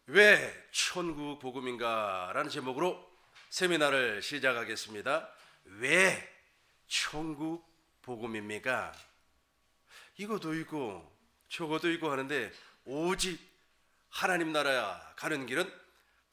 왜 천국 복음인가? 라는 제목으로 세미나를 시작하겠습니다. 왜 천국 복음입니까? 이것도 있고 저것도 있고 하는데 오직 하나님 나라 가는 길은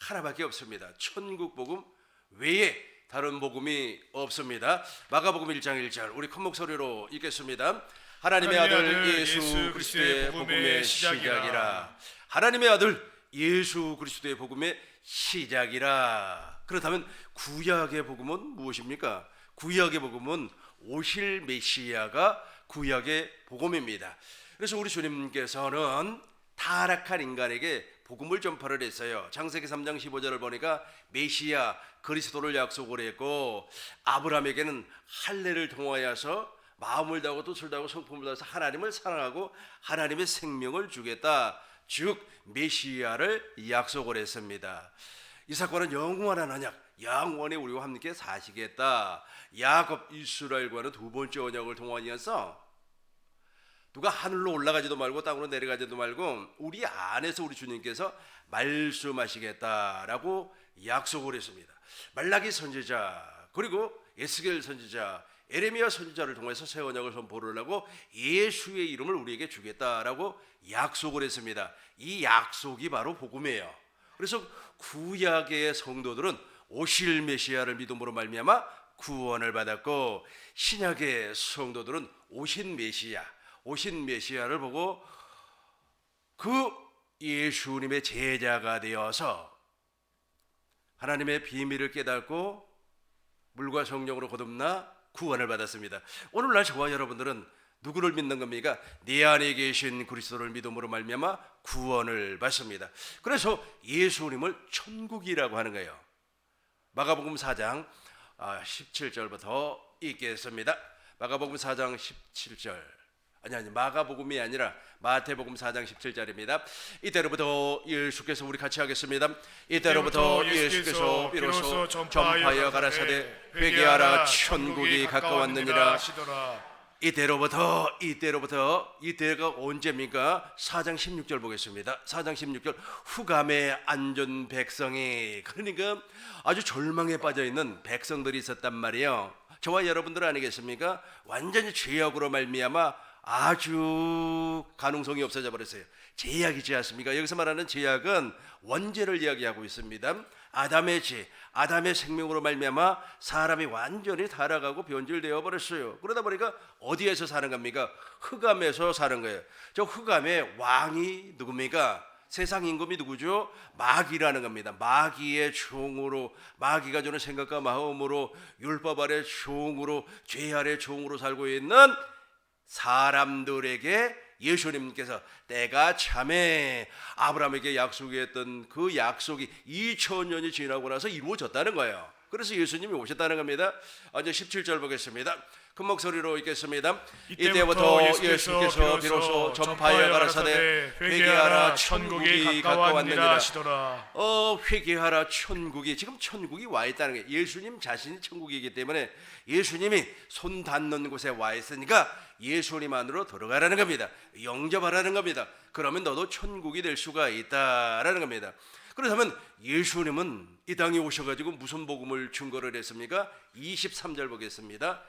하나밖에 없습니다. 천국 복음 외에 다른 복음이 없습니다. 마가복음 1장 1절 우리 큰 목소리로 읽겠습니다. 하나님의 아들 예수 그리스도의 복음의 시작이라. 하나님의 아들 예수 그리스도의 복음의 시작이라. 그렇다면 구약의 복음은 무엇입니까? 구약의 복음은 오실 메시아가 구약의 복음입니다. 그래서 우리 주님께서는 타락한 인간에게 복음을 전파를 했어요. 창세기 3장 15절을 보니까 메시아 그리스도를 약속을 했고, 아브라함에게는 할례를 통하여서 마음을 다하고 뜻을 다하고 성품을 다해서 하나님을 사랑하고 하나님의 생명을 주겠다, 즉 메시아를 약속을 했습니다. 이삭과는 영원한 언약, 영원히 우리와 함께 사시겠다. 야곱 이스라엘과는 두 번째 언약을 통하여서 누가 하늘로 올라가지도 말고 땅으로 내려가지도 말고 우리 안에서 우리 주님께서 말씀하시겠다라고 약속을 했습니다. 말라기 선지자 그리고 에스겔 선지자, 에레미야 선지자를 통해서 새 언약을 선포를 하고 예수의 이름을 우리에게 주겠다라고 약속을 했습니다. 이 약속이 바로 복음이에요. 그래서 구약의 성도들은 오실 메시아를 믿음으로 말미암아 구원을 받았고, 신약의 성도들은 오신 메시아를 보고 그 예수님의 제자가 되어서 하나님의 비밀을 깨닫고 물과 성령으로 거듭나 구원을 받았습니다. 오늘날 저와 여러분들은 누구를 믿는 겁니까? 내 안에 계신 그리스도를 믿음으로 말미암아 구원을 받습니다. 그래서 예수님을 천국이라고 하는 거예요. 마가복음 4장 17절부터 읽겠습니다. 마가복음 4장 17절, 마가복음이 아니라 마태복음 4장 17절입니다. 이때로부터 예수께서, 우리 같이 하겠습니다. 이때로부터 예수께서 비로소 전파하여 가라사대 회개하라 천국이 가까웠느니라 하시더라. 이때가 언제입니까? 4장 16절 보겠습니다. 4장 16절, 후감에 앉은 백성이, 그러니까 아주 절망에 빠져 있는 백성들이 있었단 말이에요. 저와 여러분들 아니겠습니까? 완전히 죄악으로 말미암아 아주 가능성이 없어져 버렸어요. 죄악이지 않습니까? 여기서 말하는 죄악은 원죄를 이야기하고 있습니다. 아담의 죄, 아담의 생명으로 말미암아 사람이 완전히 타락하고 변질되어 버렸어요. 그러다 보니까 어디에서 사는 겁니까? 흑암에서 사는 거예요. 저 흑암의 왕이 누굽니까? 세상 임금이 누구죠? 마귀라는 겁니다. 마귀의 종으로, 마귀가 주는 생각과 마음으로, 율법 아래 종으로, 죄 아래 종으로 살고 있는 사람들에게 예수님께서 때가 참에 아브라함에게 약속했던 그 약속이 2000년이 지나고 나서 이루어졌다는 거예요. 그래서 예수님이 오셨다는 겁니다. 이제 17절 보겠습니다. 큰 목소리로 읽겠습니다. 이때부터 예수께서 비로소 전파하여 가라사대 회개하라 천국이 가까웠느니라 하시더라. 회개하라 천국이, 지금 천국이 와 있다는 게, 예수님 자신이 천국이기 때문에 예수님이 손 닿는 곳에 와 있으니까 예수님 안으로 들어가라는 겁니다. 영접하라는 겁니다. 그러면 너도 천국이 될 수가 있다라는 겁니다. 그렇다면 예수님은 이 땅에 오셔가지고 무슨 복음을 증거를 했습니까? 23절 보겠습니다.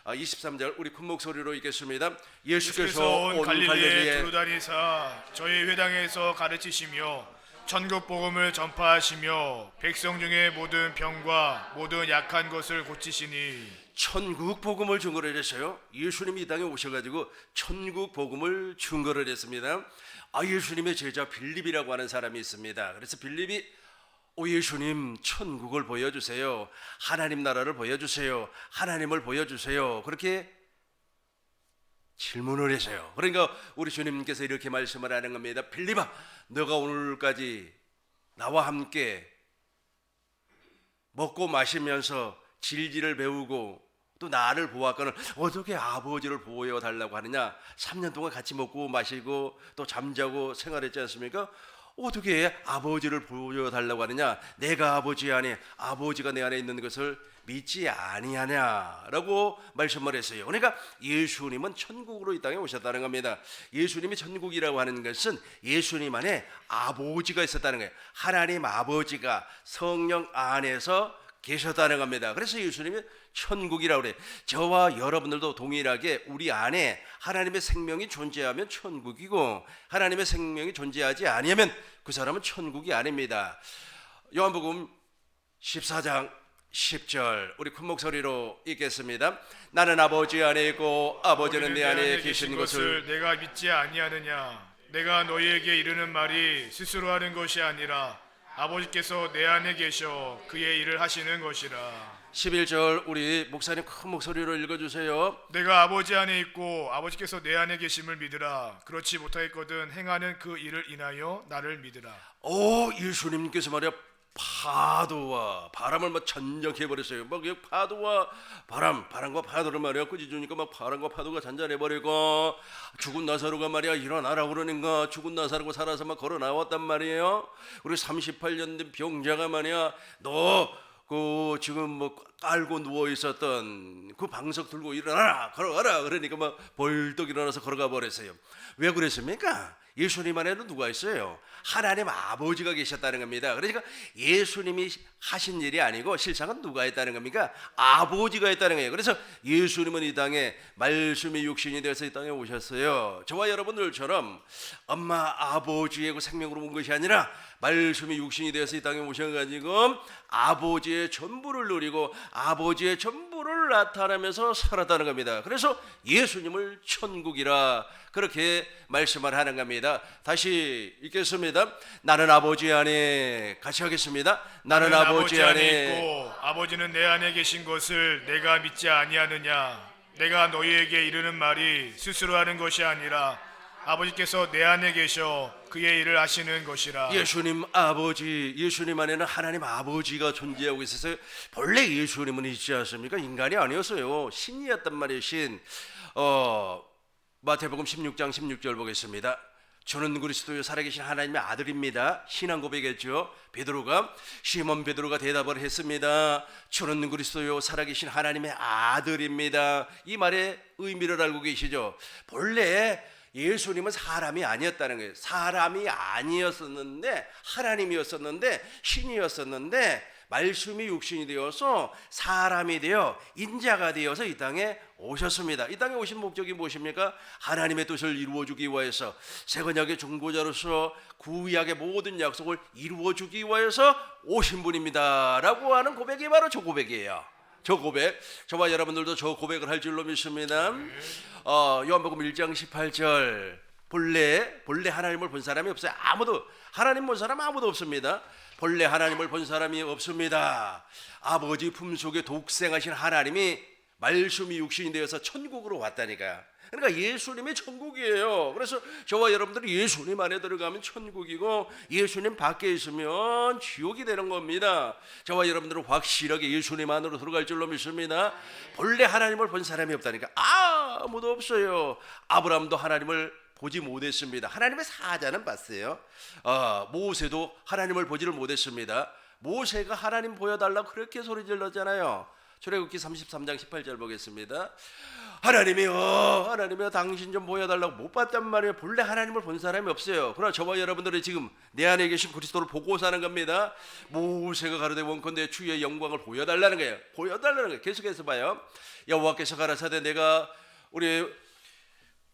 23절 우리 큰 목소리로 읽겠습니다. 예수께서 온 갈릴리에 두루다니사 저희 회당에서 가르치시며 천국 복음을 전파하시며 백성 중에 모든 병과 모든 약한 것을 고치시니. 천국 복음을 증거를 했어요. 예수님이 이 땅에 오셔가지고 천국 복음을 증거를 했습니다. 예수님의 제자 빌립이라고 하는 사람이 있습니다. 그래서 빌립이 예수님 천국을 보여주세요, 하나님 나라를 보여주세요, 하나님을 보여주세요, 그렇게 질문을 했어요. 그러니까 우리 주님께서 이렇게 말씀을 하는 겁니다. 빌립아, 너가 오늘까지 나와 함께 먹고 마시면서 진리를 배우고 또 나를 보았거늘 어떻게 아버지를 보여달라고 하느냐? 3년 동안 같이 먹고 마시고 또 잠자고 생활했지 않습니까? 어떻게 아버지를 보여달라고 하느냐? 내가 아버지 안에, 아버지가 내 안에 있는 것을 믿지 아니하냐라고 말씀을 했어요. 그러니까 예수님은 천국으로 이 땅에 오셨다는 겁니다. 예수님이 천국이라고 하는 것은 예수님 안에 아버지가 있었다는 거예요. 하나님 아버지가 성령 안에서 계셨다는 겁니다. 그래서 예수님이 천국이라고 그래요. 저와 여러분들도 동일하게 우리 안에 하나님의 생명이 존재하면 천국이고, 하나님의 생명이 존재하지 아니하면 그 사람은 천국이 아닙니다. 요한복음 14장 10절 우리 큰 목소리로 읽겠습니다. 나는 아버지 안에 있고 아버지는 내 안에 계신 것을 내가 믿지 아니하느냐? 내가 너희에게 이르는 말이 스스로 하는 것이 아니라 아버지께서 내 안에 계셔 그의 일을 하시는 것이라. 11절 우리 목사님 큰 목소리로 읽어주세요. 내가 아버지 안에 있고 아버지께서 내 안에 계심을 믿으라. 그렇지 못하겠거든 행하는 그 일을 인하여 나를 믿으라. 오, 예수님께서 말이야 파도와 바람을 막 전적해 버렸어요. 막 파도와 바람과 파도를 말이야 꾸짖으니까 막 바람과 파도가 잔잔해 버리고, 죽은 나사로가 말이야 일어나라 그러는가 죽은 나사로가 살아서 막 걸어 나왔단 말이에요. 우리 38년 된 병자가 말이야 너 그 지금 뭐 깔고 누워 있었던 그 방석 들고 일어나라 걸어가라 그러니까 막 벌떡 일어나서 걸어가 버렸어요. 왜 그랬습니까? 예수님 안에는 누가 있어요? 하나님 아버지가 계셨다는 겁니다. 그러니까 예수님이 하신 일이 아니고 실상은 누가 했다는 겁니까? 아버지가 했다는 거예요. 그래서 예수님은 이 땅에 말씀이 육신이 되어서 이 땅에 오셨어요. 저와 여러분들처럼 엄마 아버지의 그 생명으로 온 것이 아니라 말씀이 육신이 되어서 이 땅에 오셔가지고 아버지의 전부를 누리고 아버지의 전부를 나타내면서 살았다는 겁니다. 그래서 예수님을 천국이라 그렇게 말씀을 하는 겁니다. 다시 읽겠습니다. 나는 아버지 안에, 같이 하겠습니다. 나는 아버지 안에 있고 아버지는 내 안에 계신 것을 내가 믿지 아니하느냐? 내가 너희에게 이르는 말이 스스로 하는 것이 아니라 아버지께서 내 안에 계셔 그의 일을 하시는 것이라. 예수님 아버지, 예수님 안에는 하나님 아버지가 존재하고 있어서 본래 예수님은 있지 않습니까? 인간이 아니었어요. 신이었단 말이에요. 신. 마태복음 16장 16절 보겠습니다. 저는 그리스도요 살아계신 하나님의 아들입니다. 신앙 고백했죠. 베드로가, 시몬 베드로가 대답을 했습니다. 저는 그리스도요 살아계신 하나님의 아들입니다. 이 말의 의미를 알고 계시죠? 본래 예수님은 사람이 아니었다는 거예요. 사람이 아니었었는데 하나님이었었는데 신이었었는데 말씀이 육신이 되어서 사람이 되어 인자가 되어서 이 땅에 오셨습니다. 이 땅에 오신 목적이 무엇입니까? 하나님의 뜻을 이루어주기 위해서, 새언약의 중보자로서 구약의 모든 약속을 이루어주기 위해서 오신 분입니다 라고 하는 고백이 바로 저 고백이에요. 저 고백, 저와 여러분들도 저 고백을 할 줄로 믿습니다. 요한복음 1장 18절 본래 하나님을 본 사람이 없어요. 아무도, 하나님 본 사람 아무도 없습니다. 본래 하나님을 본 사람이 없습니다. 아버지 품속에 독생하신 하나님이 말씀이 육신이 되어서 천국으로 왔다니까요. 그러니까 예수님이 천국이에요. 그래서 저와 여러분들이 예수님 안에 들어가면 천국이고 예수님 밖에 있으면 지옥이 되는 겁니다. 저와 여러분들은 확실하게 예수님 안으로 들어갈 줄로 믿습니다. 본래 하나님을 본 사람이 없다니까. 아무도 없어요. 아브라함도 하나님을 보지 못했습니다. 하나님의 사자는 봤어요. 모세도 하나님을 보지를 못했습니다. 모세가 하나님 보여달라고 그렇게 소리 질렀잖아요. 출애굽기 33장 18절 보겠습니다. 하나님이여 당신 좀 보여달라고 못 봤단 말이에요. 본래 하나님을 본 사람이 없어요. 그러나 저와 여러분들이 지금 내 안에 계신 그리스도를 보고 사는 겁니다. 모세가 가로되 원컨대 주의 영광을 보여달라는 거예요. 보여달라는 거예요. 계속해서 봐요. 여호와께서 가라사대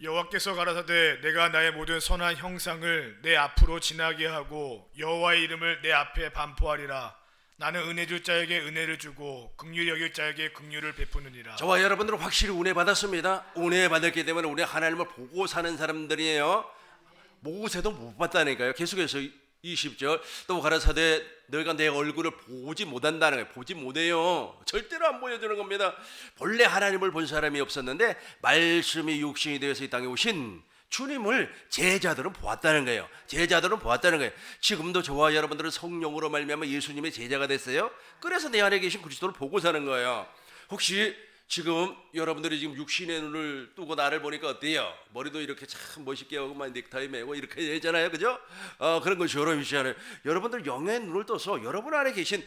여호와께서 가라사대 내가 나의 모든 선한 형상을 내 앞으로 지나게 하고 여호와의 이름을 내 앞에 반포하리라. 나는 은혜 줄 자에게 은혜를 주고 긍휼히 여길 자에게 긍휼을 베푸느니라. 저와 여러분들은 확실히 은혜 받았습니다. 은혜 받았기 때문에 우리 하나님을 보고 사는 사람들이에요. 모세도 못 봤다니까요. 계속해서 20절 또 가라사대 너희가 내 얼굴을 보지 못한다는 거예요. 보지 못해요. 절대로 안 보여주는 겁니다. 본래 하나님을 본 사람이 없었는데 말씀이 육신이 되어서 이 땅에 오신 주님을 제자들은 보았다는 거예요. 제자들은 보았다는 거예요. 지금도 저와 여러분들은 성령으로 말미암아 예수님의 제자가 됐어요. 그래서 내 안에 계신 그리스도를 보고 사는 거예요. 혹시 지금 여러분들이 지금 육신의 눈을 뜨고 나를 보니까 어때요? 머리도 이렇게 참 멋있게 하고 막 넥타이 매고 이렇게 되잖아요, 그죠? 그런 것처럼 있잖아요. 여러분들 영의 눈을 떠서 여러분 안에 계신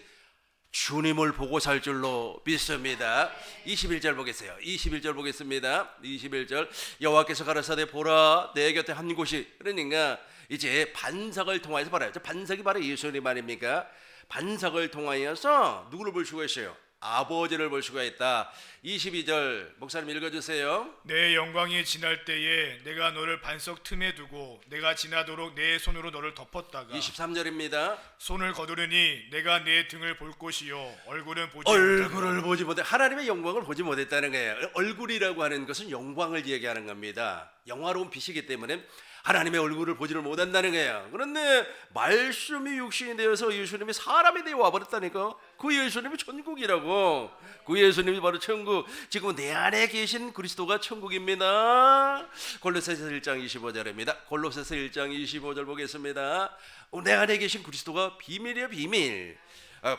주님을 보고 살 줄로 믿습니다. 21절 보겠어요. 21절 보겠습니다. 21절 여호와께서 가라사대 보라 내 곁에 한 곳이, 그러니까 이제 반석을 통하여서 봐라요. 반석이 바로 예수님 아닙니까? 반석을 통하여서 누구를 볼 수가 있어요? 아버지를 볼 수가 있다. 22절 목사님 읽어주세요. 내 영광이 지날 때에 내가 너를 반석 틈에 두고 내가 지나도록 내 손으로 너를 덮었다가 23절입니다. 손을 거두르니 내가 내 등을 볼 곳이요 얼굴은 보지 얼굴을 보지 못해, 하나님의 영광을 보지 못했다는 거예요. 얼굴이라고 하는 것은 영광을 얘기하는 겁니다. 영화로운 빛이기 때문에 하나님의 얼굴을 보지를 못한다는 거예요. 그런데 말씀이 육신이 되어서 예수님이 사람이 되어 와버렸다니까. 그 예수님이 천국이라고. 그 예수님이 바로 천국. 지금 내 안에 계신 그리스도가 천국입니다. 골로새서 1장 25절입니다. 골로새서 1장 25절 보겠습니다. 내 안에 계신 그리스도가 비밀이에요, 비밀.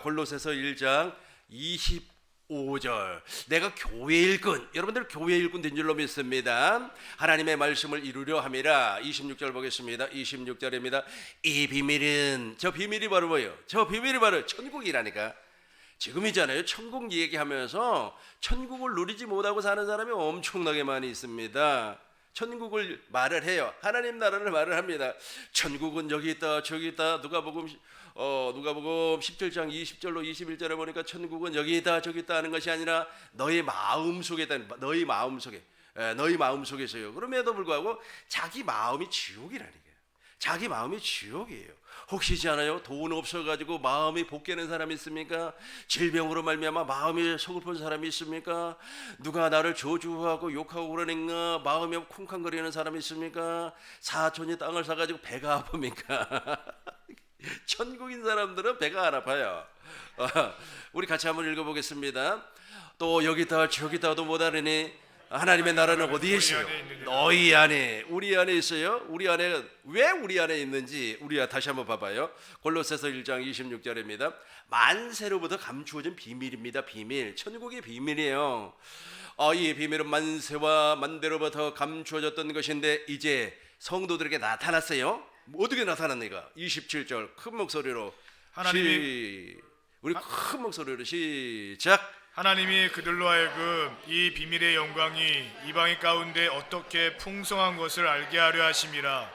골로새서 1장 25절. 내가 교회 일꾼, 여러분들 교회 일꾼 된 줄로 믿습니다. 하나님의 말씀을 이루려 함이라. 26절 보겠습니다. 26절입니다. 이 비밀은, 저 비밀이 바로 뭐예요? 저 비밀이 바로 천국이라니까. 지금이잖아요. 천국 얘기하면서 천국을 누리지 못하고 사는 사람이 엄청나게 많이 있습니다. 천국을 말을 해요. 하나님 나라를 말을 합니다. 천국은 여기 있다 저기 있다. 누가복음 17장 20절로 21절에 보니까 천국은 여기 있다 저기 있다 하는 것이 아니라 너희 마음속에 있다. 너희 마음속에서요. 그럼에도 불구하고 자기 마음이 지옥이라니까요. 자기 마음이 지옥이에요. 혹시지 않아요? 돈 없어가지고 마음이 볶이는 사람이 있습니까? 질병으로 말미암아 마음이 서글픈 사람이 있습니까? 누가 나를 저주하고 욕하고 그러는가 마음이 쿵쾅거리는 사람이 있습니까? 사촌이 땅을 사가지고 배가 아픕니까? 천국인 사람들은 배가 안 아파요. 우리 같이 한번 읽어보겠습니다. 또 여기다 저기다도 못하느니 하나님의 나라는 어디에 있어요? 너희 안에, 우리 안에 있어요. 우리 안에, 왜 우리 안에 있는지 우리 다시 한번 봐봐요. 골로새서 1장 26절입니다. 만세로부터 감추어진 비밀입니다. 비밀. 천국의 비밀이에요. 이 비밀은 만세와 만대로부터 감추어졌던 것인데 이제 성도들에게 나타났어요. 어떻게 나타납니까? 27절 큰 목소리로 우리 큰 목소리로 시작. 하나님이 그들로 하여금 이 비밀의 영광이 이방인 가운데 어떻게 풍성한 것을 알게 하려 하심이라.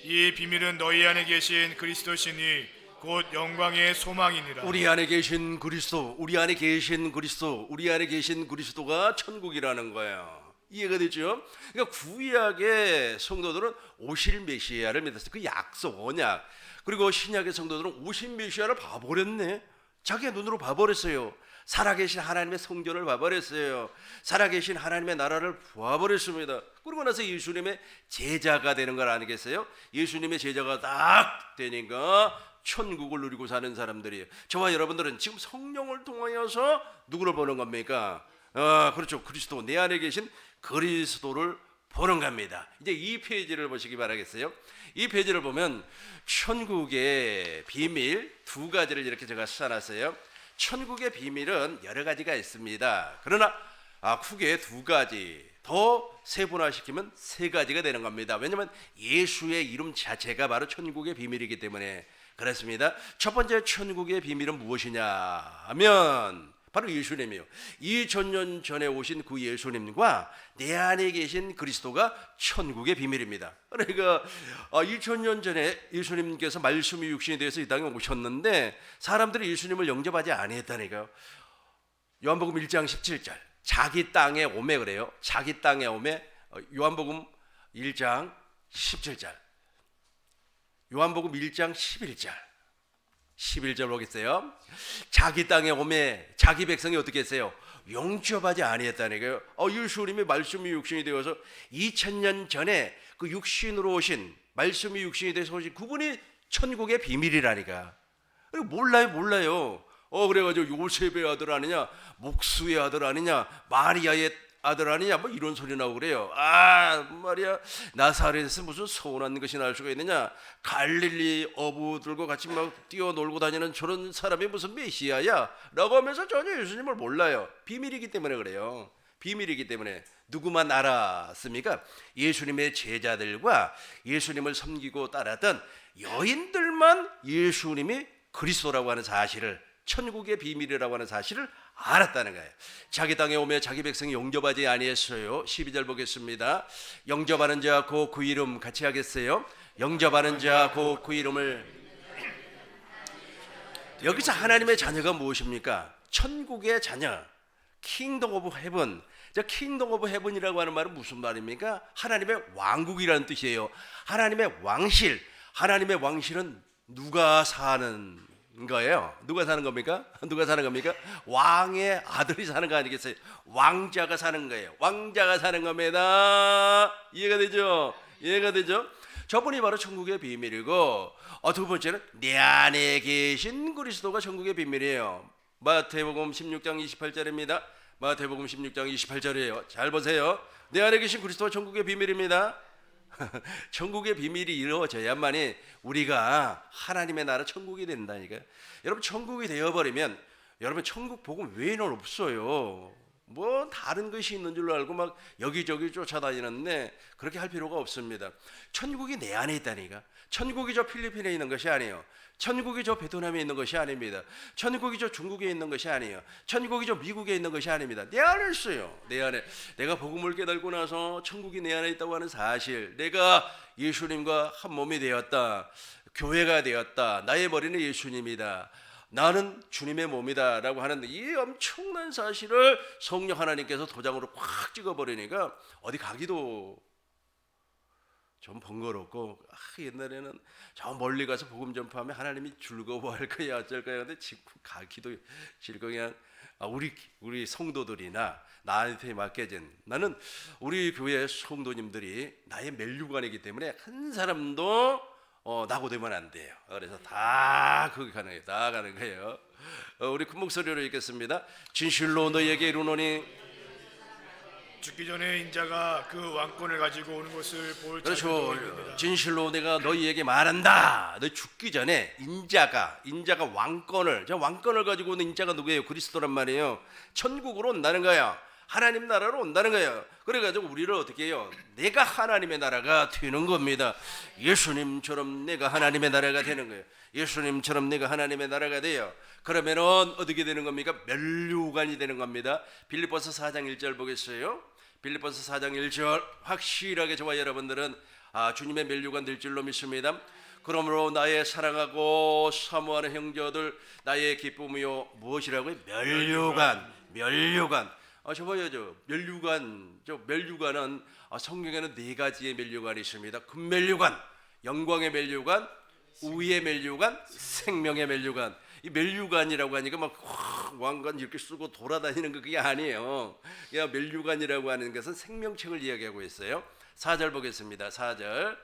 이 비밀은 너희 안에 계신 그리스도시니 곧 영광의 소망이니라. 우리 안에 계신 그리스도, 우리 안에 계신 그리스도, 우리 안에 계신 그리스도가 천국이라는 거예요. 이해가 되죠? 그러니까 구약의 성도들은 오실 메시아를 믿었어요. 그 약속, 언약. 그리고 신약의 성도들은 오실 메시아를 봐버렸네. 자기의 눈으로 봐버렸어요. 살아계신 하나님의 성전을 봐버렸어요. 살아계신 하나님의 나라를 봐버렸습니다. 그러고 나서 예수님의 제자가 되는 걸 아니겠어요? 예수님의 제자가 딱 되니까 천국을 누리고 사는 사람들이에요. 저와 여러분들은 지금 성령을 통하여서 누구를 보는 겁니까? 그렇죠. 그리스도, 내 안에 계신 그리스도를 보는 겁니다. 이제 이 페이지를 보시기 바라겠어요. 이 페이지를 보면 천국의 비밀 두 가지를 이렇게 제가 써놨어요. 천국의 비밀은 여러 가지가 있습니다. 그러나 크게 두 가지, 더 세분화시키면 세 가지가 되는 겁니다. 왜냐하면 예수의 이름 자체가 바로 천국의 비밀이기 때문에 그렇습니다. 첫 번째 천국의 비밀은 무엇이냐 하면 바로 예수님이요. 2000년 전에 오신 그 예수님과 내 안에 계신 그리스도가 천국의 비밀입니다. 그러니까 2000년 전에 예수님께서 말씀이 육신이 되어서 이 땅에 오셨는데 사람들이 예수님을 영접하지 아니했다니까요. 요한복음 1장 17절 자기 땅에 오매 그래요. 자기 땅에 오매. 요한복음 1장 17절 요한복음 1장 11절 보겠어요. 자기 땅에 오매 자기 백성이 어떻게 했어요? 영접하지 아니했다니까요. 예수님의 말씀이 육신이 되어서 2000년 전에 그 육신으로 오신 말씀이 육신이 되어서 오신 그분이 천국의 비밀이라니까. 몰라요. 그래가지고 요셉의 아들 아니냐, 목수의 아들 아니냐, 마리아의 아들 아니냐, 뭐 이런 소리 나오고 그래요. 말이야, 나사렛에서 무슨 서운한 것이 날 수가 있느냐? 갈릴리 어부들과 같이 막 뛰어놀고 다니는 저런 사람이 무슨 메시아야? 라고 하면서 전혀 예수님을 몰라요. 비밀이기 때문에 그래요. 비밀이기 때문에 누구만 알았습니까? 예수님의 제자들과 예수님을 섬기고 따랐던 여인들만 예수님이 그리스도라고 하는 사실을, 천국의 비밀이라고 하는 사실을 알았다는 거예요. 자기 땅에 오며 자기 백성이 영접하지 아니했어요. 12절 보겠습니다. 영접하는 자 곧 그 이름 같이 하겠어요. 영접하는 자 곧 그 이름을. 여기서 하나님의 자녀가 무엇입니까? 천국의 자녀, 킹덤 오브 헤븐. 저 킹덤 오브 헤븐이라고 하는 말은 무슨 말입니까? 하나님의 왕국이라는 뜻이에요. 하나님의 왕실. 하나님의 왕실은 누가 사는 거예요? 누가 사는 겁니까? 누가 사는 겁니까? 왕의 아들이 사는 거 아니겠어요? 왕자가 사는 거예요. 왕자가 사는 겁니다. 이해가 되죠? 이해가 되죠? 저분이 바로 천국의 비밀이고, 두 번째는 내 안에 계신 그리스도가 천국의 비밀이에요. 마태복음 16장 28절입니다. 마태복음 16장 28절이에요. 잘 보세요. 내 안에 계신 그리스도가 천국의 비밀입니다. 천국의 비밀이 이루어져야만이 우리가 하나님의 나라 천국이 된다니까요. 여러분, 천국이 되어버리면 여러분 천국 복음 외에는 없어요. 뭐 다른 것이 있는 줄로 알고 막 여기저기 쫓아다니는데 그렇게 할 필요가 없습니다. 천국이 내 안에 있다니까. 천국이 저 필리핀에 있는 것이 아니에요. 천국이 저 베트남에 있는 것이 아닙니다. 천국이 저 중국에 있는 것이 아니에요. 천국이 저 미국에 있는 것이 아닙니다. 내 안에 있어요. 내 안에. 내가 복음을 깨달고 나서 천국이 내 안에 있다고 하는 사실, 내가 예수님과 한 몸이 되었다, 교회가 되었다, 나의 머리는 예수님이다, 나는 주님의 몸이다 라고 하는 이 엄청난 사실을 성령 하나님께서 도장으로 꽉 찍어버리니까 어디 가기도 좀 번거롭고, 옛날에는 저 멀리 가서 복음 전파하면 하나님이 즐거워할 거야 어쩔 거야. 근데 지금 가기도 싫고 그냥 우리 성도들이나 나한테 맡겨진, 나는 우리 교회 성도님들이 나의 멜류관이기 때문에 한 사람도 낙오되면 안 돼요. 그래서 다 거기 가는 거예요. 다 가는 거예요. 우리 큰 목소리로 읽겠습니다. 진실로 너희에게 이르노니. 죽기 전에 인자가 그 왕권을 가지고 오는 것을 볼 자들도 그렇죠. 있느니라. 진실로 내가 너희에게 말한다. 너 죽기 전에 인자가 왕권을, 저 왕권을 가지고 오는 인자가 누구예요? 그리스도란 말이에요. 천국으로 온다는 거야. 하나님 나라로 온다는 거예요. 그래가지고 우리를 어떻게 해요? 내가 하나님의 나라가 되는 겁니다. 예수님처럼 내가 하나님의 나라가 되는 거예요. 예수님처럼 내가 하나님의 나라가 돼요. 그러면은 어떻게 되는 겁니까? 멸류관이 되는 겁니다. 빌립보서 4장 1절 보겠어요. 빌립보서 4장 1절 확실하게 저와 여러분들은 주님의 멸류관 될 줄로 믿습니다. 그러므로 나의 사랑하고 사모하는 형제들, 나의 기쁨이요 무엇이라고요? 멸류관. 저 봐요, 저 멸류관은 성경에는 네 가지의 멸류관이 있습니다. 금멸류관, 영광의 멸류관, 우위의 멸류관, 생명의 멸류관. 이 멸류관이라고 하니까 막 왕관 이렇게 쓰고 돌아다니는 거 그게 아니에요. 멸류관이라고 하는 것은 생명책을 이야기하고 있어요. 4절 보겠습니다. 4절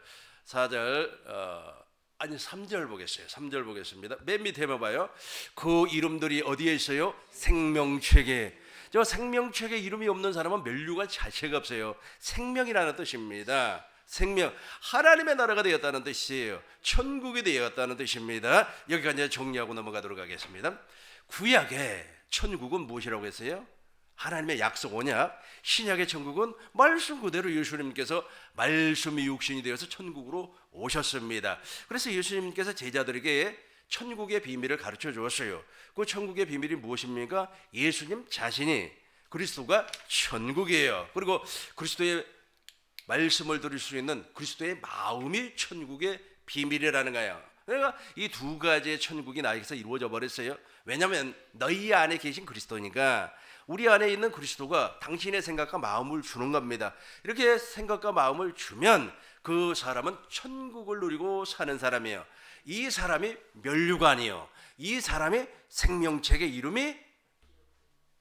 3절 보겠어요. 3절 보겠습니다. 맨 밑에 봐봐요. 그 이름들이 어디에 있어요? 생명책에. 저 생명책에 이름이 없는 사람은 멸류관 자체가 없어요. 생명이라는 뜻입니다. 생명, 하나님의 나라가 되었다는 뜻이에요. 천국이 되었다는 뜻입니다. 여기까지 정리하고 넘어가도록 하겠습니다. 구약의 천국은 무엇이라고 했어요? 하나님의 약속 언약. 신약의 천국은 말씀 그대로 예수님께서 말씀이 육신이 되어서 천국으로 오셨습니다. 그래서 예수님께서 제자들에게 천국의 비밀을 가르쳐 주었어요. 그 천국의 비밀이 무엇입니까? 예수님 자신이, 그리스도가 천국이에요. 그리고 그리스도의 말씀을 들을 수 있는 그리스도의 마음이 천국의 비밀이라는 거예요. 그러니까 이 두 가지의 천국이 나에게서 이루어져 버렸어요. 왜냐하면 너희 안에 계신 그리스도니까. 우리 안에 있는 그리스도가 당신의 생각과 마음을 주는 겁니다. 이렇게 생각과 마음을 주면 그 사람은 천국을 누리고 사는 사람이에요. 이 사람이 멸류관이요, 이 사람이 생명책의 이름이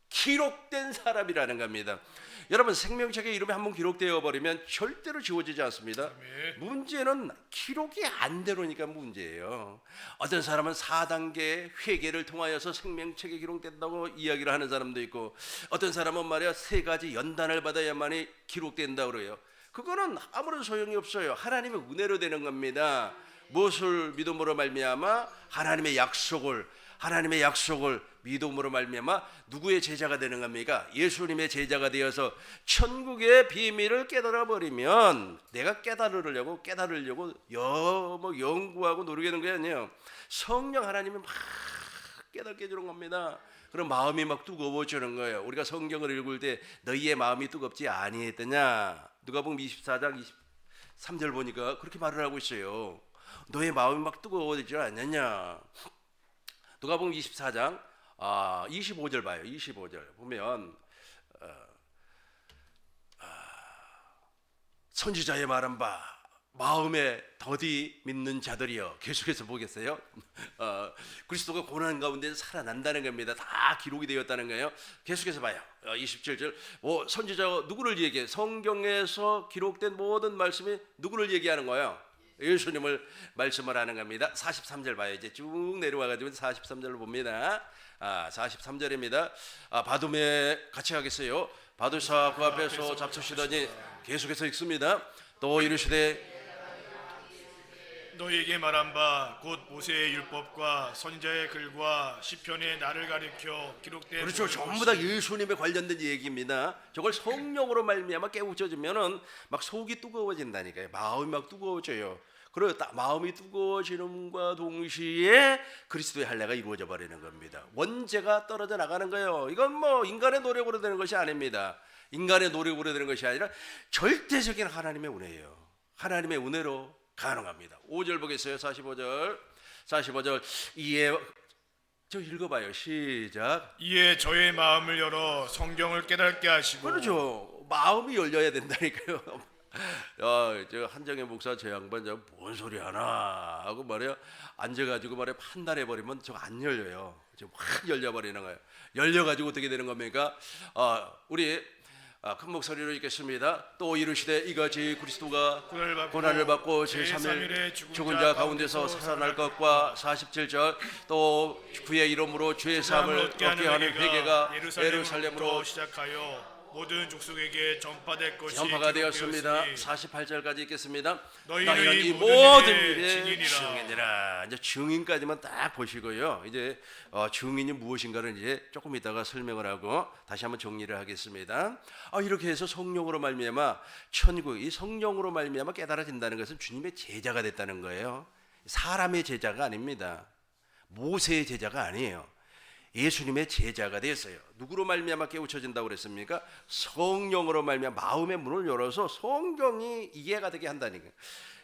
기록된 사람이라는 겁니다. 여러분, 생명책의 이름이 한번 기록되어 버리면 절대로 지워지지 않습니다. 문제는 기록이 안 되니까 문제예요. 어떤 사람은 4단계 회개를 통하여서 생명책에 기록된다고 이야기를 하는 사람도 있고, 어떤 사람은 말이야 3가지 연단을 받아야만이 기록된다고 그래요. 그거는 아무런 소용이 없어요. 하나님의 은혜로 되는 겁니다. 무엇을 믿음으로 말미암아? 하나님의 약속을, 하나님의 약속을 믿음으로 말미암아 누구의 제자가 되는 겁니까? 예수님의 제자가 되어서 천국의 비밀을 깨달아 버리면 내가 깨달으려고 연구하고 노력하는 게 아니에요. 성령 하나님이 막 깨닫게 해주는 겁니다. 그럼 마음이 막 뜨거워지는 거예요. 우리가 성경을 읽을 때 너희의 마음이 뜨겁지 아니했더냐? 누가복음 24장 23절 보니까 그렇게 말을 하고 있어요. 너의 마음이 막 뜨거워지지 않느냐? 누가복음 24장 25절 봐요. 25절 보면 선지자의 말한 바 마음에 더디 믿는 자들이여. 계속해서 보겠어요. 그리스도가 고난 가운데 살아난다는 겁니다. 다 기록이 되었다는 거예요. 계속해서 봐요. 27절 선지자가 누구를 얘기해? 성경에서 기록된 모든 말씀이 누구를 얘기하는 거예요? 예수님을 말씀을 하는 겁니다. 43절 봐요. 이제 쭉 내려와가지고 43절을 봅니다. 43절입니다. 바둠에 같이 하겠어요. 바두사 그 앞에서 잡수시더니 계속해서 읽습니다. 또 이르시되 너희에게 말한 바 곧 모세의 율법과 선지자의 글과 시편의 나를 가리켜 기록된 그렇죠. 전부 다 예수님에 관련된 얘기입니다. 저걸 성령으로 말미암아 깨우쳐지면은 막 속이 뜨거워진다니까요. 마음이 막 뜨거워져요. 그리고 마음이 뜨거워지는과 동시에 그리스도의 할례가 이루어져 버리는 겁니다. 원죄가 떨어져 나가는 거예요. 이건 뭐 인간의 노력으로 되는 것이 아닙니다. 인간의 노력으로 되는 것이 아니라 절대적인 하나님의 은혜예요. 하나님의 은혜로 가능합니다. 5절 보겠어요. 45절 이에 저 읽어봐요. 시작. 이에 저의 마음을 열어 성경을 깨닫게 하시고. 그렇죠. 마음이 열려야 된다니까요. 저 한정혜 목사 저 양반 뭔 소리 하나 하고 말이야 앉아가지고 말이야 판단해 버리면 저거 안 열려요. 지금 확 열려버리는 거예요. 열려가지고 어떻게 되는 겁니까? 우리 큰 목소리로 읽겠습니다. 또 이르시되 이같이 그리스도가 고난을 받고 제3일 죽은 자 가운데서 살아날 것과 47절 또 그의 이름으로 죄 사함을 얻게 하는 회개가 예루살렘으로 시작하여 모든 족속에게 전파가 되었습니다. 48절까지 읽겠습니다. 너희는 이 모든 일의 일의 증인이라. 이제 증인까지만 딱 보시고요. 이제 증인이 무엇인가를 이제 조금 이따가 설명을 하고 다시 한번 정리를 하겠습니다. 이렇게 해서 성령으로 말미암아 천국, 이 성령으로 말미암아 깨달아진다는 것은 주님의 제자가 됐다는 거예요. 사람의 제자가 아닙니다. 모세의 제자가 아니에요. 예수님의 제자가 되었어요. 누구로 말미암아 깨우쳐진다고 그랬습니까? 성령으로 말미암아 마음의 문을 열어서 성경이 이해가 되게 한다니까요.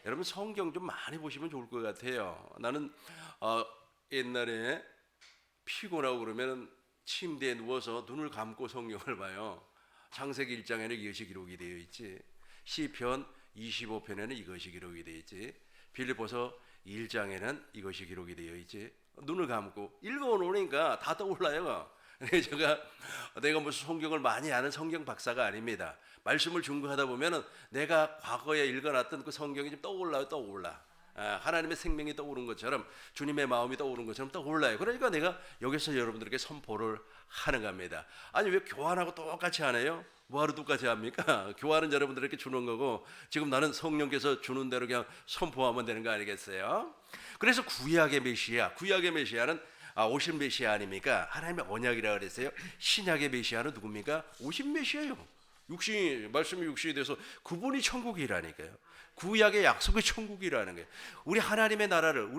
여러분 성경 좀 많이 보시면 좋을 것 같아요. 나는 옛날에 피곤하고 그러면 침대에 누워서 눈을 감고 성경을 봐요. 창세기 1장에는 이것이 기록이 되어 있지. 시편 25편에는 이것이 기록이 되어 있지. 빌립보서 1장에는 이것이 기록이 되어 있지. 눈을 감고 읽어놓으니까 다 떠올라요. 내가 무슨 성경을 많이 아는 성경 박사가 아닙니다. 말씀을 준비하다 보면은 내가 과거에 읽어놨던 그 성경이 좀 떠올라. 하나님의 생명이 떠오른 것처럼 주님의 마음이 떠오른 것처럼 떠올라요. 그러니까 내가 여기서 여러분들에게 선포를 하는 겁니다. 아니 왜 교환하고 똑같이 안 해요? 뭐하러 똑같이 합니까? 교환은 여러분들에게 주는 거고 지금 나는 성령께서 주는 대로 그냥 선포하면 되는 거 아니겠어요? 그래서 구약의 메시아는 오신 메시아 아닙니까? 하나님의 언약이라 그랬어요. 신약의 메시아는 누굽니까? 오신 메시아예요. 말씀이 육신이 돼서 그분이 천국이라니까요. 구약의 약속의 천국이라는 거예요. 우리 하나님의 나라를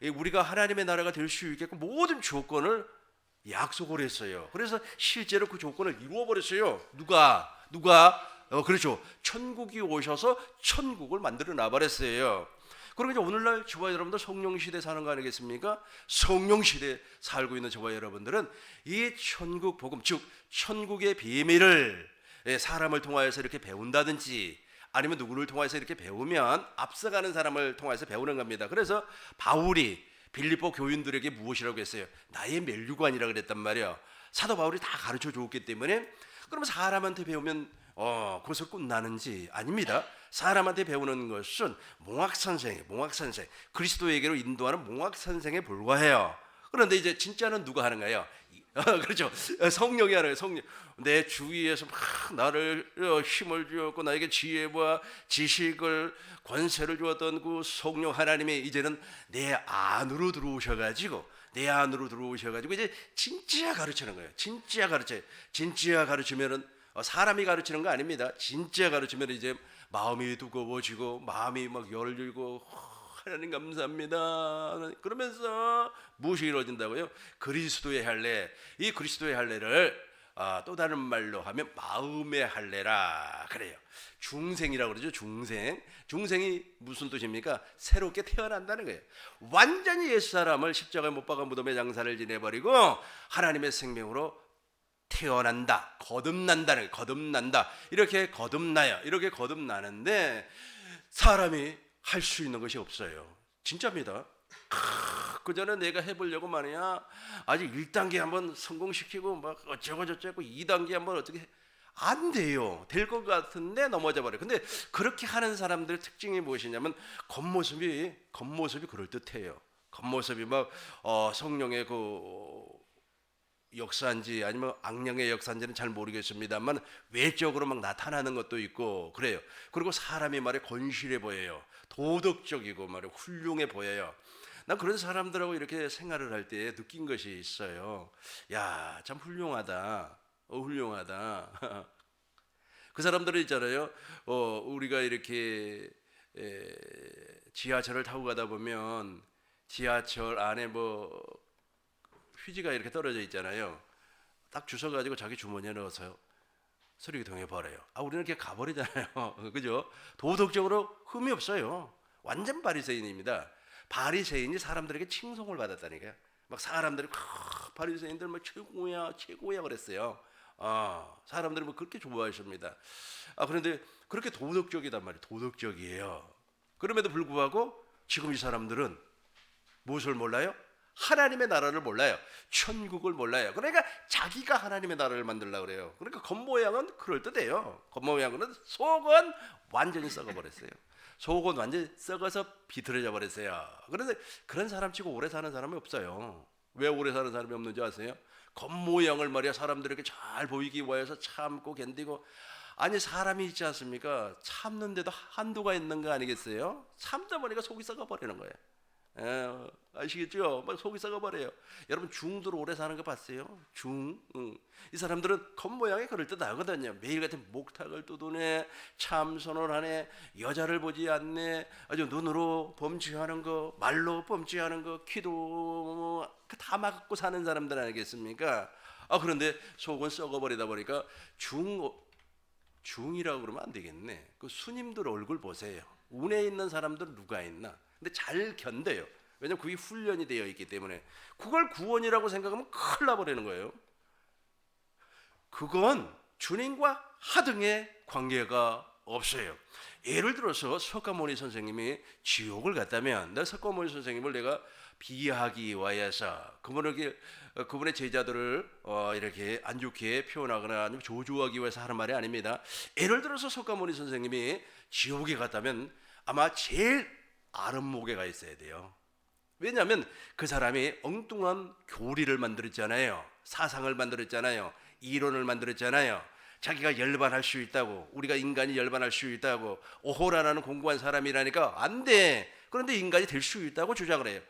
우리가 하나님의 나라가 될 수 있게끔 모든 조건을 약속을 했어요. 그래서 실제로 그 조건을 이루어 버렸어요. 누가 그렇죠. 천국이 오셔서 천국을 만들어 놔버렸어요. 그러니까 오늘날 저와 여러분들 성령 시대 사는 거 아니겠습니까? 성령 시대 살고 있는 저와 여러분들은 이 천국 복음, 즉 천국의 비밀을 사람을 통하여서 이렇게 배운다든지 아니면 누구를 통해서 이렇게 배우면 앞서가는 사람을 통해서 배우는 겁니다. 그래서 바울이 빌립보 교인들에게 무엇이라고 했어요? 나의 멸류관이라 그랬단 말이에요. 사도 바울이 다 가르쳐 줬기 때문에 그러면 사람한테 배우면 그것을 끝나는지 아닙니다. 사람한테 배우는 것은 몽학선생 그리스도에게로 인도하는 몽학선생에 불과해요. 그런데 이제 진짜는 누가 하는 거예요? 그렇죠. 성령이 하는 거예요. 성령. 내 주위에서 막 나를 힘을 주었고 나에게 지혜와 지식을 권세를 주었던 그 성령 하나님이 이제는 내 안으로 들어오셔가지고 내 안으로 들어오셔가지고 이제 진짜 가르치는 거예요. 진짜 가르쳐요. 진짜 가르치면은 사람이 가르치는 거 아닙니다. 진짜 가르치면 이제 마음이 두꺼워지고 마음이 막 열리고 하나님 감사합니다 그러면서 무엇이 이루어진다고요? 그리스도의 할례. 이 그리스도의 할례를 또 다른 말로 하면 마음의 할례라 그래요. 중생이라고 그러죠. 중생이 무슨 뜻입니까? 새롭게 태어난다는 거예요. 완전히 옛사람을 십자가에 못 박아 무덤에 장사를 지내버리고 하나님의 생명으로 태어난다, 거듭난다는 거예요. 거듭난다. 이렇게 거듭나요. 이렇게 거듭나는데 사람이 할 수 있는 것이 없어요. 진짜입니다. 그 전에 내가 해보려고 말이야. 아직 1단계 한번 성공시키고 막 어쩌고 저쩌고 2단계 한번 어떻게 안 돼요. 될 것 같은데 넘어져 버려요. 근데 그렇게 하는 사람들 특징이 무엇이냐면 겉모습이 그럴듯해요. 겉모습이 막 성령의 그 역사인지 아니면 악령의 역사인지는 잘 모르겠습니다만 외적으로 막 나타나는 것도 있고 그래요. 그리고 사람이 말에 건실해 보여요. 도덕적이고 말에 훌륭해 보여요. 난 그런 사람들하고 이렇게 생활을 할 때 느낀 것이 있어요. 야, 참 훌륭하다. 훌륭하다. 그 사람들은 있잖아요. 우리가 이렇게 지하철을 타고 가다 보면 지하철 안에 뭐 휴지가 이렇게 떨어져 있잖아요. 딱 주워가지고 자기 주머니에 넣어서 쓰레기통에 버려요. 우리는 이렇게 가버리잖아요. 그죠? 도덕적으로 흠이 없어요. 완전 바리새인입니다. 바리새인이 사람들에게 칭송을 받았다니까요. 막 사람들이 바리새인들 뭐 최고야 그랬어요. 사람들이 뭐 그렇게 좋아하십니다. 그런데 그렇게 도덕적이단 말이에요. 도덕적이에요. 그럼에도 불구하고 지금 이 사람들은 무엇을 몰라요? 하나님의 나라를 몰라요. 천국을 몰라요. 그러니까 자기가 하나님의 나라를 만들려고 그래요. 그러니까 겉모양은 그럴듯해요. 겉모양은 속은 완전히 썩어버렸어요. 속은 완전히 썩어서 비틀어져 버렸어요. 그런데 그런 사람 치고 오래 사는 사람이 없어요. 왜 오래 사는 사람이 없는지 아세요? 겉모양을 말이야 사람들에게 잘 보이기 위해서 참고 견디고 아니 사람이 있지 않습니까? 참는데도 한도가 있는 거 아니겠어요? 참다 보니까 속이 썩어버리는 거예요. 아시겠죠? 막 속이 썩어버려요. 여러분 중들 오래 사는 거 봤어요? 이 사람들은 겉모양이 그럴듯하거든요. 매일 같은 목탁을 뜯어내, 참선을 하네, 여자를 보지 않네, 아주 눈으로 범죄하는 거, 말로 범죄하는 거, 기도 다 막고 사는 사람들 아니겠습니까? 그런데 속은 썩어버리다 보니까 중이라고 그러면 안 되겠네. 그 스님들 얼굴 보세요. 운에 있는 사람들은 누가 있나? 근데 잘 견뎌요. 왜냐면 그게 훈련이 되어 있기 때문에. 그걸 구원이라고 생각하면 큰일 나버리는 거예요. 그건 주님과 하등의 관계가 없어요. 예를 들어서 석가모니 선생님이 지옥을 갔다면 내 석가모니 선생님을 내가 비하하기 위해서 그분의 제자들을 이렇게 안 좋게 표현하거나 아니면 조조하기 위해서 하는 말이 아닙니다. 예를 들어서 석가모니 선생님이 지옥에 갔다면 아마 제일 아랫목에가 있어야 돼요. 왜냐하면 그 사람이 엉뚱한 교리를 만들었잖아요. 사상을 만들었잖아요. 이론을 만들었잖아요. 자기가 열반할 수 있다고, 우리가 인간이 열반할 수 있다고, 오호라는 공부한 사람이라니까 안 돼. 그런데 인간이 될 수 있다고 주장을 해요.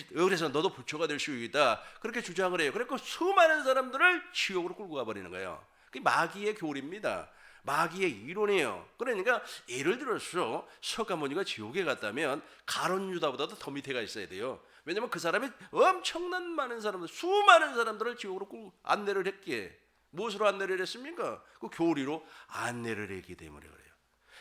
그래서 너도 부처가 될 수 있다. 그렇게 주장을 해요. 그래서 수많은 사람들을 지옥으로 끌고 가버리는 거예요. 그게 마귀의 교리입니다. 마귀의 이론이에요. 그러니까 예를 들어서 석가모니가 지옥에 갔다면 가론 유다보다도 더 밑에가 있어야 돼요. 왜냐하면 그 사람이 엄청난 많은 사람들, 수많은 사람들을 지옥으로 끌고 안내를 했기에 무엇으로 안내를 했습니까? 그 교리로 안내를 했기 때문에 그래요.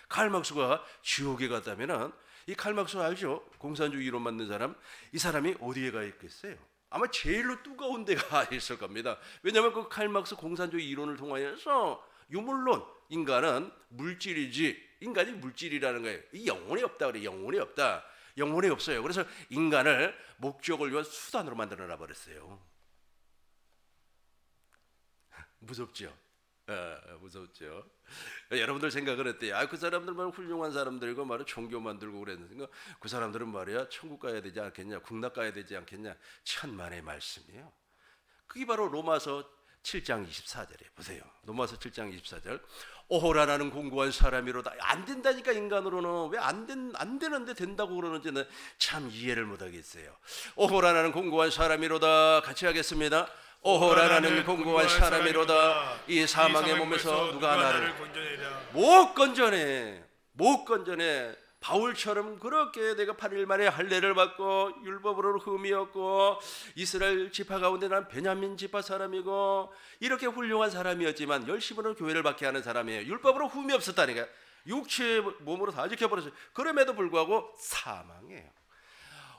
칼막수가 지옥에 갔다면은 이 칼막수 알죠? 공산주의 이론 만든 사람. 이 사람이 어디에 가 있겠어요? 아마 제일로 뜨거운 데가 있을 겁니다. 왜냐하면 그 칼막스 공산주의 이론을 통하여서 유물론 인간은 물질이지 인간이 물질이라는 거예요. 이 영혼이 없다 그래. 영혼이 없다. 영혼이 없어요. 그래서 인간을 목적을 위한 수단으로 만들어놔 버렸어요. 무섭죠? 무섭죠. 여러분들 생각은 어때요? 그 사람들만 훌륭한 사람들이고 말이야 종교 만들고 그랬는데 그 사람들은 말이야 천국 가야 되지 않겠냐, 국락 가야 되지 않겠냐. 천만의 말씀이에요. 그게 바로 로마서 7장 24절에 보세요. 넘어와서 7장 24절. 오호라라는 공고한 사람이로다. 안 된다니까 인간으로는. 왜 안 되는데 된다고 그러는지는 참 이해를 못하겠어요. 오호라라는 공고한 사람이로다. 같이 하겠습니다. 오호라라는 공고한 사람이로다. 이 사망의 몸에서 누가 나를 건져내랴. 못 건져내. 못 건져내. 바울처럼 그렇게 내가 8일 만에 할례를 받고 율법으로 흠이 없고 이스라엘 지파 가운데 난 베냐민 지파 사람이고 이렇게 훌륭한 사람이었지만 열심으로 교회를 받게 하는 사람이에요. 율법으로 흠이 없었다니까. 육체의 몸으로 다 지켜버렸어요. 그럼에도 불구하고 사망해요.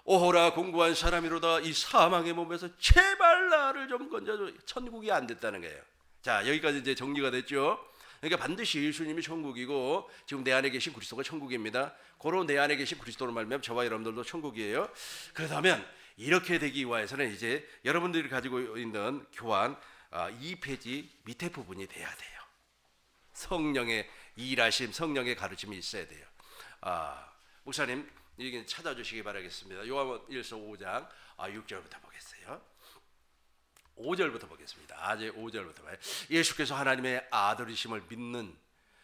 오호라 공고한 사람이로다. 이 사망의 몸에서 제발 나를 좀 건져줘. 천국이 안 됐다는 거예요. 자, 여기까지 이제 정리가 됐죠. 그러니까 반드시 예수님이 천국이고 지금 내 안에 계신 그리스도가 천국입니다. 고로 내 안에 계신 그리스도로 말미암아 저와 여러분들도 천국이에요. 그렇다면 이렇게 되기 위해서는 이제 여러분들이 가지고 있는 교환 2페이지 밑에 부분이 돼야 돼요. 성령의 일하심, 성령의 가르침이 있어야 돼요. 목사님 이게 찾아주시기 바라겠습니다. 요한일서 5장 6절부터 보겠어요. 5절부터 보겠습니다. 아제 5절부터 봐요. 예수께서 하나님의 아들이심을 믿는,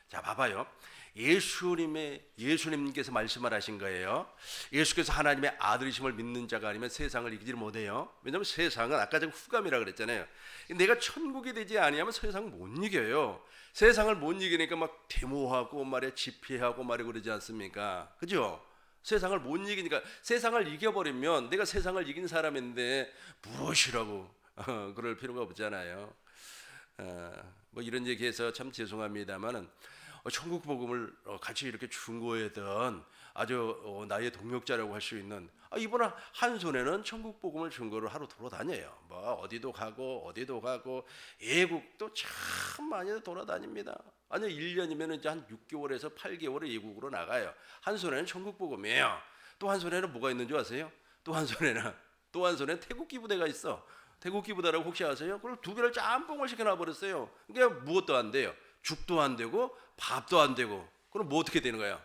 자 봐봐요. 예수님께서 말씀을 하신 거예요. 예수께서 하나님의 아들이심을 믿는 자가 아니면 세상을 이기지 못해요. 왜냐하면 세상은 아까 제가 후감이라 그랬잖아요. 내가 천국이 되지 아니하면 세상 못 이겨요. 세상을 못 이기니까 막 데모하고 말에 집회하고 말에 그러지 않습니까? 그죠? 세상을 못 이기니까 세상을 이겨버리면 내가 세상을 이긴 사람인데 무엇이라고 그럴 필요가 없잖아요. 뭐 이런 얘기해서 참 죄송합니다만은 천국 복음을 같이 이렇게 중고했던 아주 나의 동역자라고 할 수 있는 이분은 한 손에는 천국 복음을 증거로 하루 돌아다녀요. 뭐 어디도 가고 외국도 참 많이 돌아다닙니다. 아니 1년이면 이제 한 6개월에서 8개월을 외국으로 나가요. 한 손에는 천국 복음이에요. 또 한 손에는 뭐가 있는 줄 아세요? 또 한 손에는 태국 기부대가 있어. 태국 기부대라고 혹시 아세요? 그럼 두 개를 짬뽕을 시켜놔 버렸어요. 그러니까 무엇도 안 돼요. 죽도 안 되고 밥도 안 되고. 그럼 뭐 어떻게 되는 거야?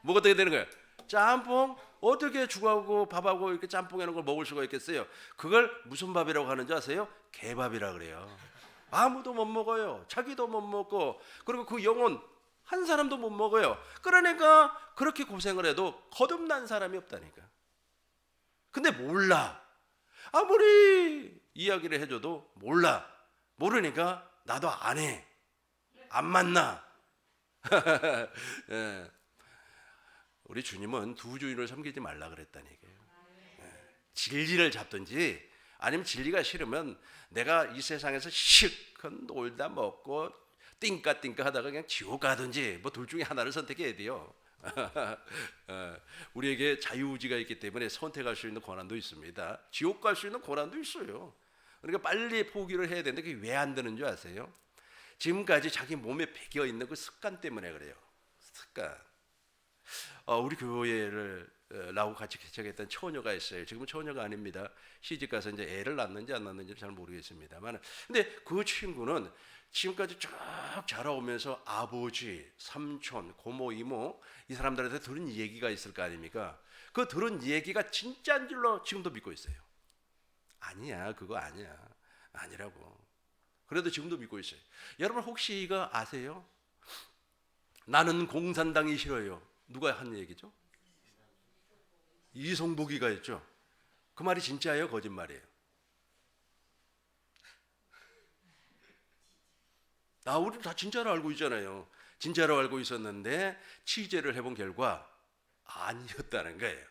뭐가 어떻게 되는 거야? 짬뽕? 어떻게 죽하고 밥하고 이렇게 짬뽕이라는 걸 먹을 수가 있겠어요? 그걸 무슨 밥이라고 하는지 아세요? 개밥이라 그래요. 아무도 못 먹어요. 자기도 못 먹고 그리고 그 영혼 한 사람도 못 먹어요. 그러니까 그렇게 고생을 해도 거듭난 사람이 없다니까. 근데 몰라. 아무리 이야기를 해줘도 몰라. 모르니까 나도 안 해. 안 만나. 예. 우리 주님은 두 주인을 섬기지 말라 그랬다니까요. 진리를 잡든지 아니면 진리가 싫으면 내가 이 세상에서 실컷 놀다 먹고 띵까띵까 하다가 그냥 지옥 가든지 뭐 둘 중에 하나를 선택해야 돼요. 우리에게 자유의지가 있기 때문에 선택할 수 있는 권한도 있습니다. 지옥 갈 수 있는 권한도 있어요. 그러니까 빨리 포기를 해야 되는데 그게 왜 안 되는 줄 아세요? 지금까지 자기 몸에 배겨 있는 그 습관 때문에 그래요. 습관. 우리 교회를 나하고 같이 개척했던 처녀가 있어요. 지금은 처녀가 아닙니다. 시집 가서 이제 애를 낳는지 안 낳는지 잘 모르겠습니다만, 근데 그 친구는 지금까지 쭉 자라오면서 아버지, 삼촌, 고모, 이모 이 사람들한테 들은 얘기가 있을 거 아닙니까? 그 들은 얘기가 진짜인 줄로 지금도 믿고 있어요. 아니야, 그거 아니야, 아니라고. 그래도 지금도 믿고 있어요. 여러분 혹시 이거 아세요? 나는 공산당이 싫어요. 누가 한 얘기죠? 이송복이가 했죠. 그 말이 진짜예요, 거짓말이에요? 우리 다 진짜로 알고 있잖아요. 진짜로 알고 있었는데 취재를 해본 결과 아니었다는 거예요.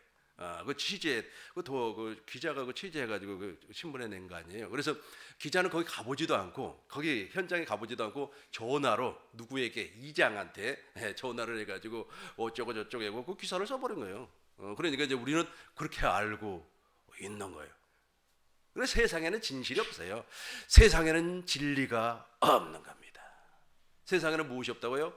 그 취재, 그 기자가 그 취재해가지고 그 신문에 낸 거 아니에요. 그래서 기자는 거기 가보지도 않고, 거기 현장에 가보지도 않고 전화로 누구에게 이장한테 전화를 해가지고 어쩌고 저쩌고 하고 그 기사를 써버린 거예요. 그러니까 이제 우리는 그렇게 알고 있는 거예요. 그래서 세상에는 진실이 없어요. 세상에는 진리가 없는 겁니다. 세상에는 무엇이 없다고요?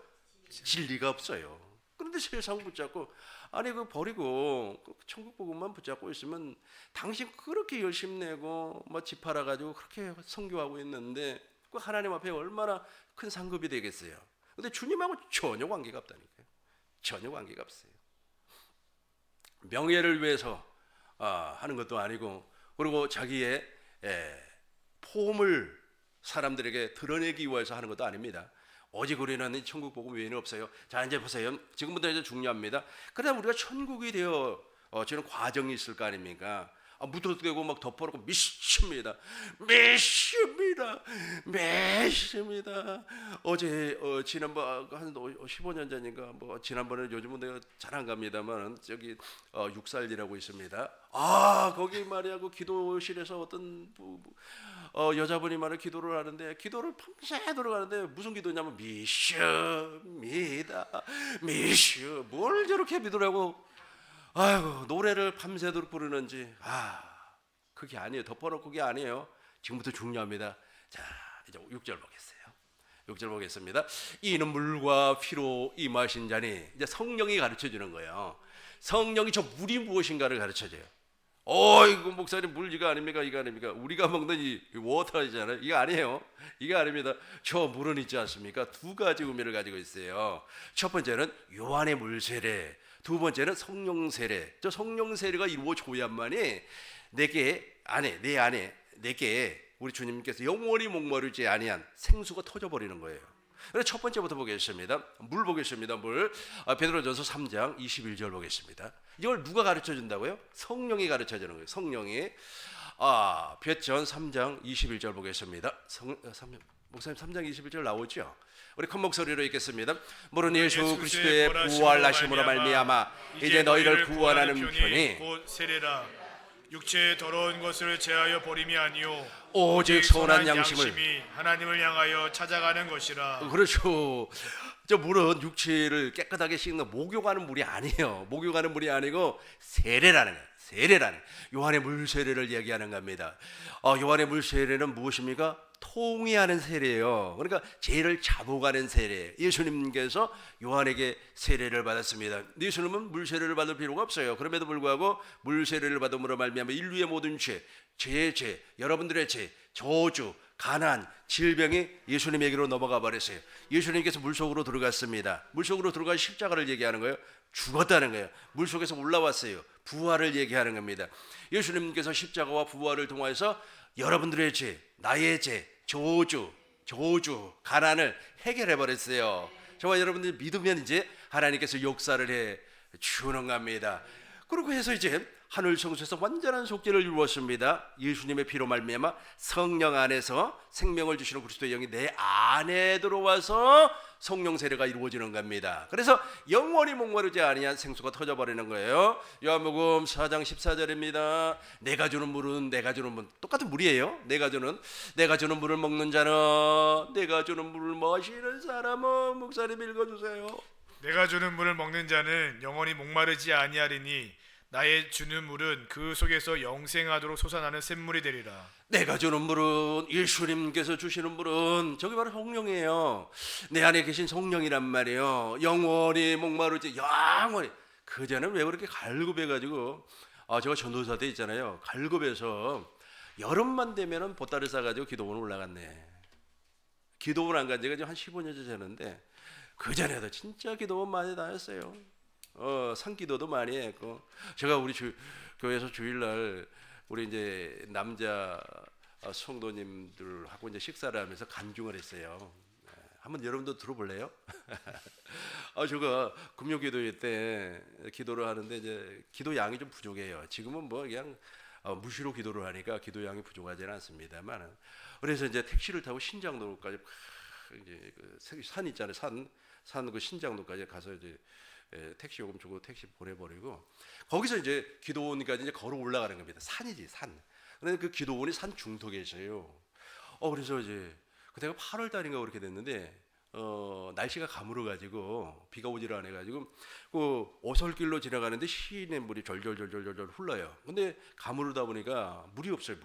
진리가 없어요. 그런데 세상 붙잡고 그 버리고 천국 복음만 붙잡고 있으면 당신 그렇게 열심히 내고 뭐 집 팔아가지고 그렇게 선교하고 있는데 그 하나님 앞에 얼마나 큰 상급이 되겠어요. 근데 주님하고 전혀 관계가 없다니까요. 전혀 관계가 없어요. 명예를 위해서 하는 것도 아니고, 그리고 자기의 폼을 사람들에게 드러내기 위해서 하는 것도 아닙니다. 오직 우리는 이 천국 복음 외에는 없어요. 자, 이제 보세요. 지금부터 이제 중요합니다. 그다음 우리가 천국이 되어 저는 과정이 있을 거 아닙니까? 무턱대고 막 덮어놓고 미십니다. 어제 지난번 한 15년 전인가 뭐 지난번에 요즘은 내가 잘 안 갑니다만 저기 육살리라고 있습니다. 거기 말이야 그 기도실에서 어떤 여자분이 말을 기도를 하는데 기도를 밤새 들어가는데 무슨 기도냐면 미십니다. 뭘 저렇게 믿으라고. 아이고 노래를 밤새도록 부르는지 그게 아니에요. 덮어놓고 그게 아니에요. 지금부터 중요합니다. 자 이제 6절 보겠어요. 6절 보겠습니다. 이는 물과 피로 임하신 자니 이제 성령이 가르쳐주는 거예요. 성령이 저 물이 무엇인가를 가르쳐줘요. 이거 목사님 물 이거 아닙니까? 이거 아닙니까? 우리가 먹는 이 워터잖아요. 이거 아니에요. 이거 아닙니다. 저 물은 있지 않습니까? 두 가지 의미를 가지고 있어요. 첫 번째는 요한의 물 세례, 두 번째는 성령 세례. 저 성령 세례가 이루어져야만이 내 안에 우리 주님께서 영원히 목마르지 아니한 생수가 터져버리는 거예요. 그래서 첫 번째부터 보겠습니다. 물 보겠습니다. 물. 베드로전서 3장 21절 보겠습니다. 이걸 누가 가르쳐 준다고요? 성령이 가르쳐 주는 거예요. 성령이. 베드로전 3장 21절 보겠습니다. 목사님 3장 21절 나오죠? 우리 큰 목소리로 읽겠습니다. 물은 예수 그리스도의 부활하심으로 말미암아 이제 너희를 구원하는 편이 곧 세례라. 육체의 더러운 것을 제하여 버림이 아니요 오직 선한 양심을 하나님을 향하여 찾아가는 것이라. 그렇죠. 저 물은 육체를 깨끗하게 씻는 목욕하는 물이 아니에요. 목욕하는 물이 아니고 세례라는 거예요. 세례라는 요한의 물 세례를 얘기하는 겁니다. 요한의 물 세례는 무엇입니까? 통회하는 세례예요. 그러니까 죄를 잡아가는 세례. 예수님께서 요한에게 세례를 받았습니다. 예수님은 물 세례를 받을 필요가 없어요. 그럼에도 불구하고 물 세례를 받음으로 말미암아 인류의 모든 죄, 여러분들의 죄, 저주, 가난, 질병이 예수님에게로 넘어가 버렸어요. 예수님께서 물속으로 들어갔습니다. 물속으로 들어가 십자가를 얘기하는 거예요. 죽었다는 거예요. 물속에서 올라왔어요. 부활을 얘기하는 겁니다. 예수님께서 십자가와 부활을 통해서 여러분들의 죄, 나의 죄, 저주, 가난을 해결해 버렸어요. 저와 여러분들이 믿으면 이제 하나님께서 역사를 해 주는 겁니다. 그리고 해서 이제 하늘 성소에서 완전한 속죄를 이루었습니다. 예수님의 피로 말미암아 성령 안에서 생명을 주시는 그리스도의 영이 내 안에 들어와서 성령 세례가 이루어지는 겁니다. 그래서 영원히 목마르지 아니한 생수가 터져버리는 거예요. 요한복음 4장 14절입니다. 내가 주는 물은 똑같은 물이에요. 내가 주는 물을 먹는 자는 내가 주는 물을 마시는 사람은 목사님 읽어주세요. 내가 주는 물을 먹는 자는 영원히 목마르지 아니하리니 나의 주는 물은 그 속에서 영생하도록 솟아나는 샘물이 되리라. 내가 주는 물은 예수님께서 주시는 물은 저기 바로 성령이에요. 내 안에 계신 성령이란 말이에요. 영원히 목마르지 영원히. 그전에는 왜 그렇게 갈급해가지고 제가 전도사 때 있잖아요. 갈급해서 여름만 되면은 보따리 싸가지고 기도원 올라갔네. 기도원 안 간 지가 한 15년째 되는데 그전에도 진짜 기도원 많이 다녔어요. 산기도도 많이 했고 제가 우리 교회에서 주일날 우리 이제 남자 성도님들하고 이제 식사를 하면서 간증을 했어요. 한번 여러분도 들어볼래요? 제가 금요기도회 때 기도를 하는데 이제 기도 양이 좀 부족해요. 지금은 뭐 그냥 무시로 기도를 하니까 기도 양이 부족하지는 않습니다만 그래서 이제 택시를 타고 신장로까지 이제 그 산 있잖아요. 산 그 신장로까지 가서 이제 택시 요금 주고 택시 보내버리고 거기서 이제 기도원까지 이제 걸어 올라가는 겁니다. 산이지 산. 그런데 그 기도원이 산 중턱에 있어요. 그래서 이제 그때가 8월 달인가 그렇게 됐는데 날씨가 가물어가지고 비가 오지를 않아가지고 그 오솔길로 지나가는데 시내 물이 절절절절절 흘러요. 근데 가물다 보니까 물이 없어요.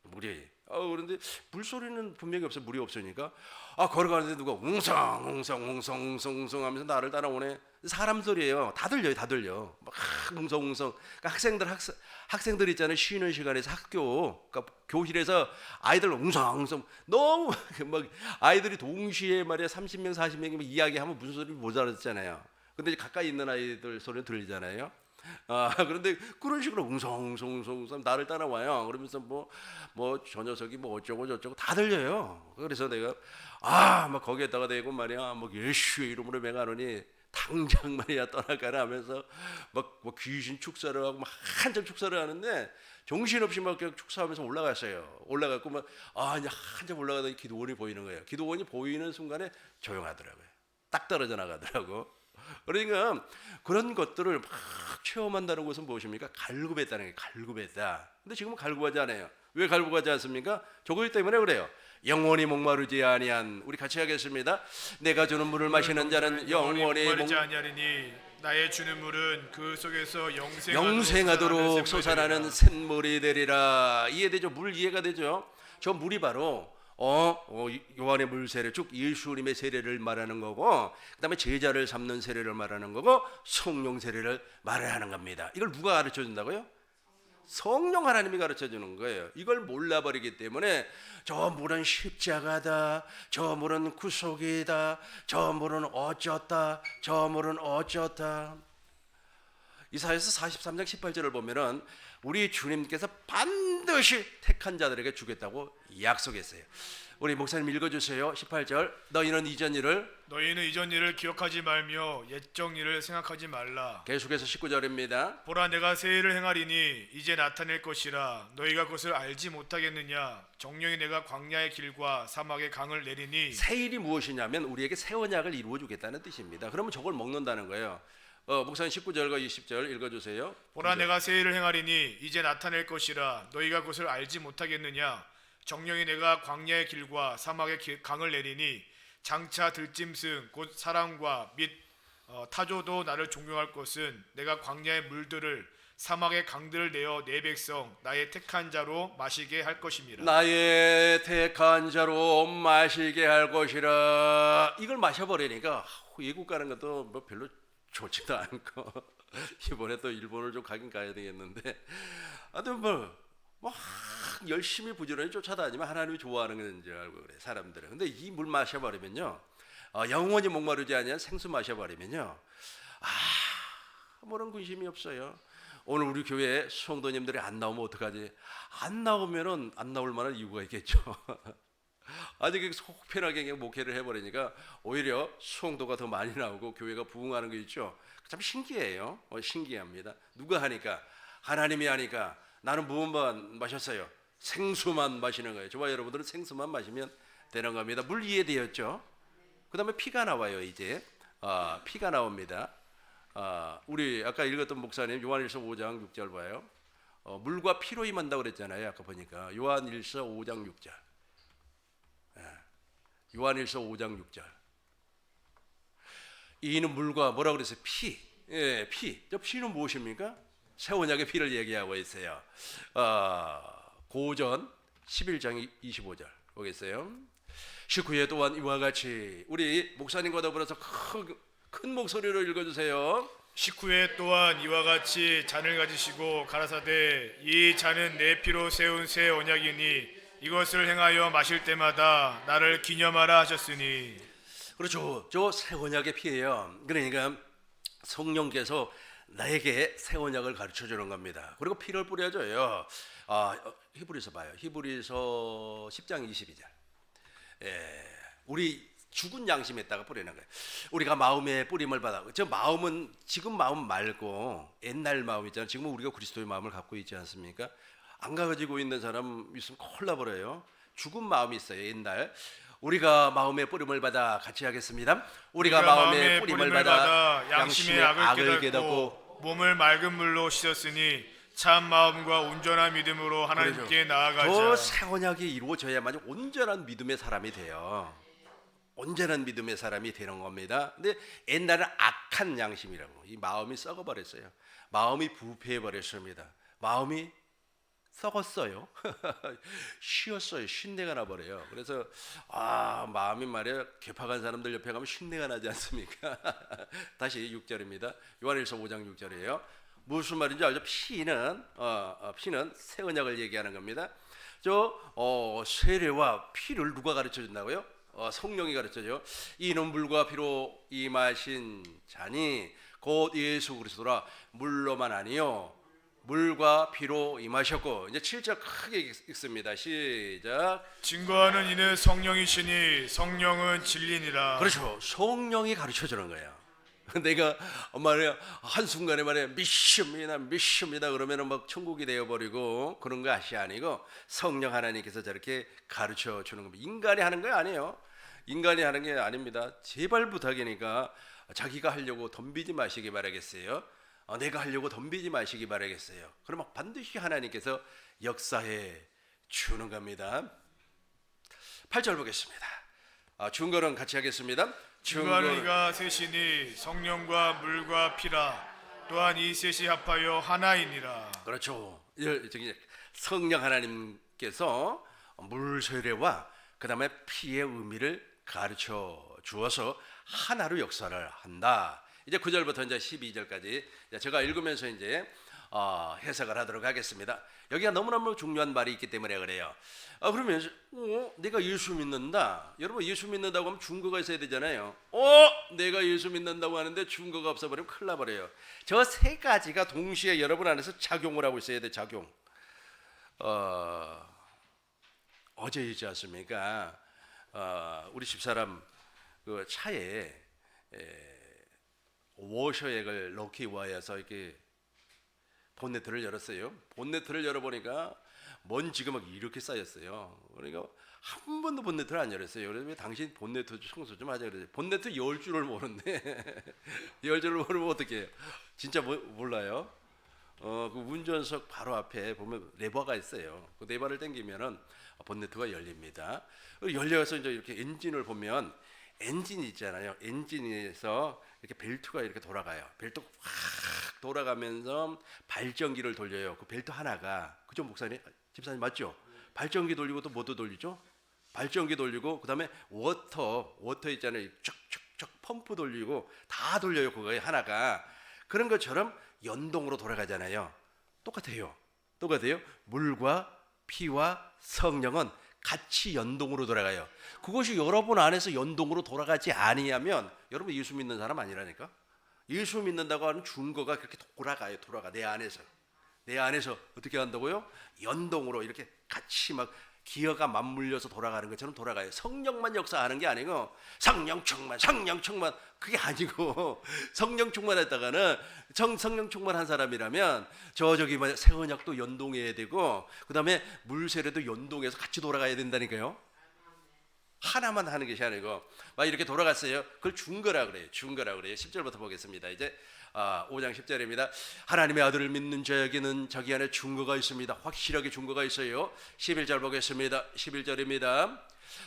물이. 그런데 물소리는 분명히 없어요. 물이 없으니까 걸어가는데 누가 웅성웅성 하면서 나를 따라오네. 사람 소리예요. 다 들려. 막 웅성웅성. 그러니까 학생들 있잖아요. 쉬는 시간에서 그러니까 교실에서 아이들 웅성웅성 너무 막 아이들이 동시에 말이야 30명 40명이 이야기하면 무슨 소리인지 못 알아듣잖아요. 근데 가까이 있는 아이들 소리는 들리잖아요. 그런데 그런 식으로 웅성웅성 나를 따라와요. 그러면서 뭐 저 녀석이 뭐 어쩌고 저쩌고 다 들려요. 그래서 내가 막 거기에다가 대고 말이야, 뭐 예수의 이름으로 맹하노니 당장 말이야 떠나가라 하면서 뭐 귀신 축사를 하고 막 한참 축사를 하는데 정신없이 막 그냥 축사하면서 올라갔어요. 올라갔고 막 이제 한참 올라가다 기도원이 보이는 거예요. 기도원이 보이는 순간에 조용하더라고요. 딱 떨어져 나가더라고. 그러니까 그런 것들을 막 체험한다는 것은 무엇입니까? 갈급했다는 게 갈급했다. 근데 지금은 갈급하지 않아요. 왜 갈급하지 않습니까? 저거 때문에 그래요. 영원히 목마르지 아니한, 우리 같이 하겠습니다. 내가 주는 물을 마시는 자는 영원히 목마르지 아니하리니 나의 주는 물은 그 속에서 영생하도록 솟아나는 샘물이 되리라. 이해되죠? 물 이해가 되죠? 저 물이 바로 요한의 물 세례, 쭉 예수님의 세례를 말하는 거고, 그다음에 제자를 삼는 세례를 말하는 거고, 성령 세례를 말하는 겁니다. 이걸 누가 가르쳐 준다고요? 성령 하나님이 가르쳐 주는 거예요. 이걸 몰라버리기 때문에 저 물은 십자가다, 저 물은 구속이다, 저 물은 어쩌다, 저 물은 어쩌다. 이사야서 43장 18절을 보면은 우리 주님께서 반드시 택한 자들에게 주겠다고 약속했어요. 우리 목사님 읽어주세요. 18절. 너희는 이전 일을 기억하지 말며 옛적 일을 생각하지 말라. 계속해서 19절입니다. 보라, 내가 새 일을 행하리니 이제 나타낼 것이라. 너희가 그것을 알지 못하겠느냐? 정령이 내가 광야의 길과 사막의 강을 내리니. 새 일이 무엇이냐면 우리에게 새 언약을 이루어 주겠다는 뜻입니다. 그러면 저걸 먹는다는 거예요. 목사님 19절과 20절 읽어주세요. 보라, 내가 새 일을 행하리니 이제 나타낼 것이라. 너희가 그것을 알지 못하겠느냐? 정령이 내가 광야의 길과 사막의 강을 내리니 장차 들짐승 곧 사람과 및 타조도 나를 존경할 것은 내가 광야의 물들을 사막의 강들을 내어 내 백성 나의 택한 자로 마시게 할 것임이라. 나의 택한 자로 마시게 할 것이라. 이걸 마셔버리니까 외국 가는 것도 뭐 별로 좋지도 않고 이번에 또 일본을 좀 가긴 가야 되겠는데, 하여튼 막 열심히 부지런히 쫓아다니면 하나님이 좋아하는 줄 알고 그래 사람들은. 근데 이 물 마셔버리면요, 영원히 목마르지 아니한 생수 마셔버리면요, 아무런 근심이 없어요. 오늘 우리 교회 성도님들이 안 나오면 어떡하지? 안 나오면은 안 나올 만한 이유가 있겠죠. 아직 속 편하게 그냥 목회를 해버리니까 오히려 성도가 더 많이 나오고 교회가 부흥하는 거 있죠. 참 신기해요. 신기합니다. 누가 하니까? 하나님이 하니까. 나는 무엇만 마셨어요? 생수만 마시는 거예요. 저와 여러분들은 생수만 마시면 되는 겁니다. 물 이해되었죠? 그 다음에 피가 나와요. 이제 피가 나옵니다. 우리 아까 읽었던 목사님 요한일서 5장 6절 봐요. 물과 피로 임한다고 그랬잖아요. 아까 보니까 요한일서 5장 6절. 요한일서 5장 6절. 이는 물과 뭐라고 그랬어요? 피. 피. 저 피는 무엇입니까? 새 언약의 피를 얘기하고 있어요. 고전 11장 25절 보겠어요. 식후에 또한 이와 같이, 우리 목사님과 더불어서 큰 목소리로 읽어주세요. 식후에 또한 이와 같이 잔을 가지시고 가라사대, 이 잔은 내 피로 세운 새 언약이니 이것을 행하여 마실 때마다 나를 기념하라 하셨으니. 그렇죠. 저 새 언약의 피예요. 그러니까 성령께서 나에게 새 언약을 가르쳐 주는 겁니다. 그리고 피를 뿌려줘요. 히브리서 봐요. 히브리서 10장 22절. 우리 죽은 양심에다가 뿌리는 거예요. 우리가 마음에 뿌림을 받아. 저 마음은 지금 마음 말고 옛날 마음 있잖아요. 지금은 우리가 그리스도의 마음을 갖고 있지 않습니까? 안 가지고 있는 사람 있으면 큰일 나버려요. 죽은 마음이 있어요. 옛날. 우리가 마음의 뿌림을 받아, 같이 하겠습니다. 우리가 마음의 뿌림을 받아 양심의 악을 깨닫고 몸을 맑은 물로 씻었으니 참 마음과 온전한 믿음으로 하나님께 나아가자. 저 새 언약이 이루어져야만 온전한 믿음의 사람이 돼요. 온전한 믿음의 사람이 되는 겁니다. 근데 옛날은 악한 양심이라고, 이 마음이 썩어버렸어요. 마음이 부패해버렸습니다. 마음이 썩었어요. 쉬었어요. 쉰내가 나버려요. 그래서 마음이 말이야, 개팍한 사람들 옆에 가면 쉰내가 나지 않습니까? 다시 6절입니다. 요한일서 5장 6절이에요. 무슨 말인지 알죠? 피는 새 언약을 얘기하는 겁니다. 세례와 피를 누가 가르쳐 준다고요? 성령이 가르쳐줘. 이는 물과 피로 임하신 자니 곧 예수 그리스도라 물로만 아니요 물과 피로 임하셨고. 이제 7절 크게 읽습니다. 시작. 증거하는 이는 성령이시니 성령은 진리니라. 그렇죠. 성령이 가르쳐 주는 거예요. 내가 말이야 한순간에 말이야 믿습니다 그러면은 막 천국이 되어버리고 그런 것이 아니고 성령 하나님께서 저렇게 가르쳐 주는 겁니다. 인간이 하는 거 아니에요. 인간이 하는 게 아닙니다. 제발 부탁이니까 자기가 하려고 덤비지 마시기 바라겠어요. 내가 하려고 덤비지 마시기 바라겠어요. 그러면 반드시 하나님께서 역사해 주는 겁니다. 8절 보겠습니다. 중거는 같이 하겠습니다. 증거하는 이가 셋이니 성령과 물과 피라. 또한 이 셋이 합하여 하나이니라. 그렇죠. 저기 성령 하나님께서 물 세례와 그 다음에 피의 의미를 가르쳐 주어서 하나로 역사를 한다. 이제 9절부터 이제 12절까지 제가 읽으면서 이제 해석을 하도록 하겠습니다. 여기가 너무너무 중요한 말이 있기 때문에 그래요. 그러면 내가 예수 믿는다. 여러분 예수 믿는다고 하면 증거가 있어야 되잖아요. 내가 예수 믿는다고 하는데 증거가 없어버리면 큰일 나버려요. 저 세 가지가 동시에 여러분 안에서 작용을 하고 있어야 돼. 작용. 어제 있지 않습니까? 우리 집사람 그 차에 워셔액을 넣기 위해서 이렇게 본네트를 열었어요. 본네트를 열어보니까 먼지가 막 이렇게 쌓였어요. 그러니까 한 번도 본네트를 안 열었어요. 그래서 왜 당신 본네트 청소 좀 하자 그래요. 본네트 열 줄을 모르는데 열 줄을 모르면 어떻게 해요? 진짜 몰라요. 그 운전석 바로 앞에 보면 레버가 있어요. 그 레버를 당기면은 본네트가 열립니다. 열려서 이제 이렇게 엔진을 보면 엔진이 있잖아요. 엔진에서 이렇게 벨트가 이렇게 돌아가요. 벨트가 확 돌아가면서 발전기를 돌려요. 그 벨트 하나가 그죠 목사님? 집사님 맞죠? 발전기 돌리고 또 뭐도 돌리죠? 발전기 돌리고 그다음에 워터 있잖아요. 쫙쫙쫙 펌프 돌리고 다 돌려요. 그거에 하나가 그런 것처럼 연동으로 돌아가잖아요. 똑같아요. 물과 피와 성령은 같이 연동으로 돌아가요. 그것이 여러분 안에서 연동으로 돌아가지 아니하면 여러분 예수 믿는 사람 아니라니까. 예수 믿는다고 하는 증거가 그렇게 돌아가 내 안에서 어떻게 한다고요? 연동으로 이렇게 같이 막 기어가 맞물려서 돌아가는 것처럼 돌아가요. 성령만 역사하는 게 아니고 성령 충만 그게 아니고 성령 충만했다가는 성령 충만한 사람이라면 저기 새 언약도 연동해야 되고 그다음에 물 세례도 연동해서 같이 돌아가야 된다니까요. 하나만 하는 것이 아니고 막 이렇게 돌아갔어요. 그걸 증거라 그래요. 10절부터 보겠습니다. 이제 5장 10절입니다. 하나님의 아들을 믿는 자에게는 자기 안에 증거가 있습니다. 확실하게 증거가 있어요. 11절 보겠습니다. 11절입니다.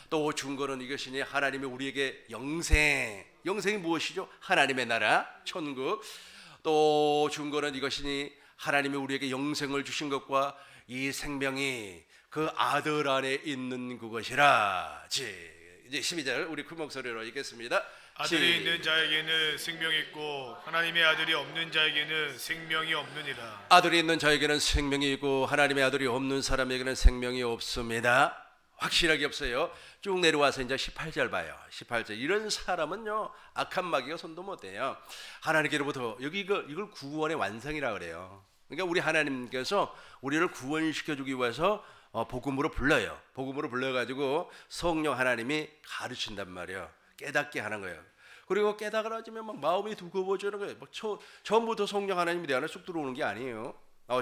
또 증거는 이것이니 하나님이 우리에게 영생이 무엇이죠? 하나님의 나라 천국. 또 증거는 이것이니 하나님이 우리에게 영생을 주신 것과 이 생명이 그 아들 안에 있는 그것이라. 이제 12절 우리 큰 목소리로 읽겠습니다. 아들이 있는 자에게는 생명이 있고 하나님의 아들이 없는 자에게는 생명이 없느니라. 아들이 있는 자에게는 생명이 있고 하나님의 아들이 없는 사람에게는 생명이 없습니다. 확실하게 없어요. 쭉 내려와서 이제 18절 봐요. 18절 이런 사람은요 악한 마귀가 손도 못 대요. 하나님께로부터 이걸 구원의 완성이라 그래요. 그러니까 우리 하나님께서 우리를 구원시켜주기 위해서 복음으로 불러요. 복음으로 불러가지고 성령 하나님이 가르친단 말이에요. 깨닫게 하는 거예요. 그리고 깨달아지면 막 마음이 두꺼워지는 거예요. 막 처음부터 성령 하나님이 내 안에 쑥 들어오는 게 아니에요.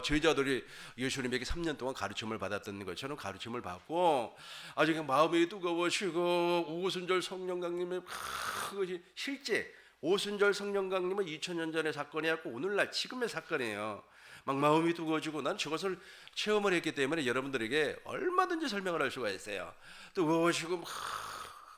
제자들이 예수님에게 3년 동안 가르침을 받았던 것처럼 가르침을 받고 아주 그냥 마음이 뜨거워지고 오순절 성령 강림의 그것이 실제 오순절 성령 강림은 2000년 전의 사건이 아니고 오늘날 지금의 사건이에요. 막 마음이 뜨거워지고 난 저것을 체험을 했기 때문에 여러분들에게 얼마든지 설명을 할 수가 있어요. 뜨거워지고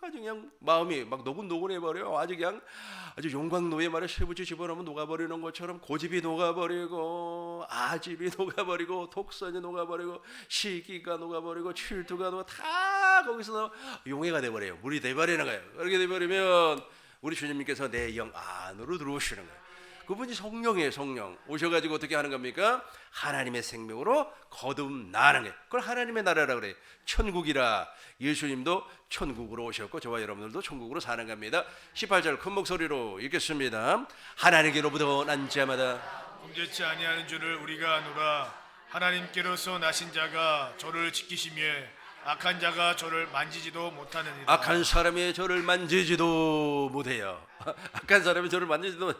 아주 그냥 마음이 막 노곤노곤해 버려요. 아주 용광로에 말에 쇠붙이 집어넣으면 녹아버리는 것처럼 고집이 녹아버리고 아집이 녹아버리고 독선이 녹아버리고 시기가 녹아버리고 칠투가 다 거기서 용해가 돼버려요. 물이 돼버리는 거예요. 그렇게 돼버리면 우리 주님께서 내 영 안으로 들어오시는 거예요. 그분이 성령이에요. 성령 오셔가지고 어떻게 하는 겁니까? 하나님의 생명으로 거듭나는 거예요. 그걸 하나님의 나라라고 그래요. 천국이라. 예수님도 천국으로 오셨고 저와 여러분들도 천국으로 사는 겁니다. 18절 큰 목소리로 읽겠습니다. 하나님께로부터 난 자마다 범죄치 아니하는 줄을 우리가 아노라. 하나님께로서 나신 자가 저를 지키시며 악한 자가 저를 만지지도 못하느니라. 악한 사람이 저를 만지지도 못해요. 악한 사람이 저를 만지지도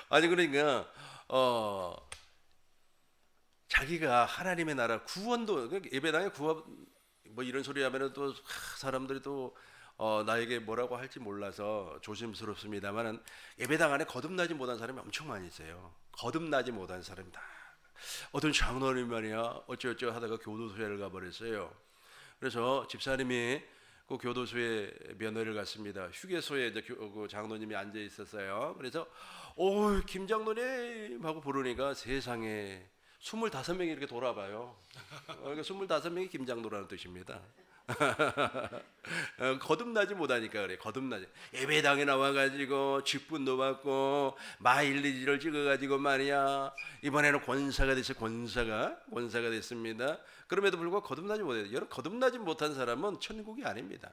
아니 그러니까 자기가 하나님의 나라 구원도 예배당에 구원 뭐 이런 소리 하면은 또 사람들이 또 나에게 뭐라고 할지 몰라서 조심스럽습니다만은 예배당 안에 거듭나지 못한 사람이 엄청 많이 있어요. 거듭나지 못한 사람이다. 어떤 장로님 말이야 어쩌어쩌 하다가 교도소에 가버렸어요. 그래서 집사님이 그 교도소에 면회를 갔습니다. 휴게소에 이제 그 장로님이 앉아 있었어요. 그래서 오 김 장로님 하고 부르니까 세상에 25명이 이렇게 돌아봐요. 그러니까 25명이 김 장로라는 뜻입니다. 거듭나지 못하니까 그래. 거듭나지. 예배당에 나와가지고 직분도 받고 마일리지를 찍어가지고 말이야. 이번에는 권사가 됐어요. 권사가 됐습니다. 그럼에도 불구하고 거듭나지 못해요. 여러분 거듭나지 못한 사람은 천국이 아닙니다.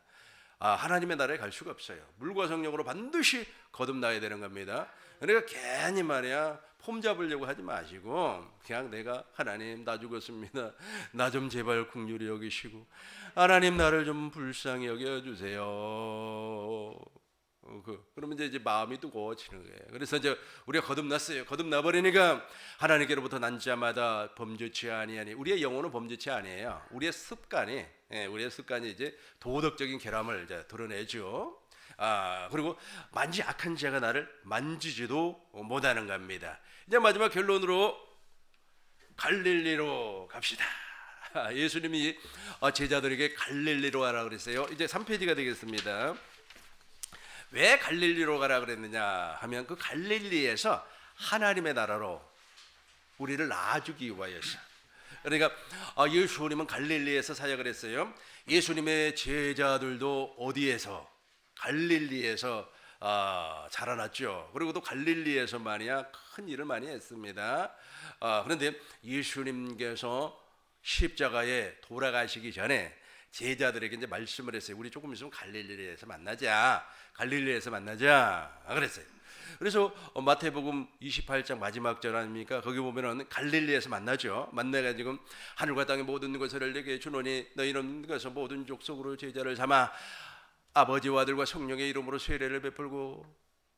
하나님의 나라에 갈 수가 없어요. 물과 성령으로 반드시 거듭나야 되는 겁니다. 그러니까 괜히 말이야 폼 잡으려고 하지 마시고 그냥 내가 하나님 나 죽었습니다. 나 좀 제발 긍휼히 여기시고 하나님 나를 좀 불쌍히 여겨주세요. 그러면 이제 마음이 뜨거워지는 거예요. 그래서 이제 우리가 거듭났어요. 거듭나 버리니까 하나님께로부터 난 자마다 범죄치 아니하니 우리의 영혼은 범죄치 아니에요. 우리의 습관이 이제 도덕적인 결함을 이제 드러내죠. 그리고 악한 자가 나를 만지지도 못하는 겁니다. 이제 마지막 결론으로 갈릴리로 갑시다. 예수님이 제자들에게 갈릴리로 가라 그랬어요. 이제 3페이지가 되겠습니다. 왜 갈릴리로 가라 그랬느냐 하면 그 갈릴리에서 하나님의 나라로 우리를 낳아주기 위하여서. 그러니까 예수님은 갈릴리에서 사역을 했어요. 예수님의 제자들도 어디에서? 갈릴리에서 자라났죠. 그리고 또 갈릴리에서 말이야 큰 일을 많이 했습니다. 그런데 예수님께서 십자가에 돌아가시기 전에 제자들에게 이제 말씀을 했어요. 우리 조금 있으면 갈릴리에서 만나자. 그랬어요. 그래서 마태복음 28장 마지막 절 아닙니까? 거기 보면은 갈릴리에서 만나죠. 만나가지고 하늘과 땅의 모든 것을 내게 주노니 너희는 가서 모든 족속으로 제자를 삼아 아버지와 아들과 성령의 이름으로 세례를 베풀고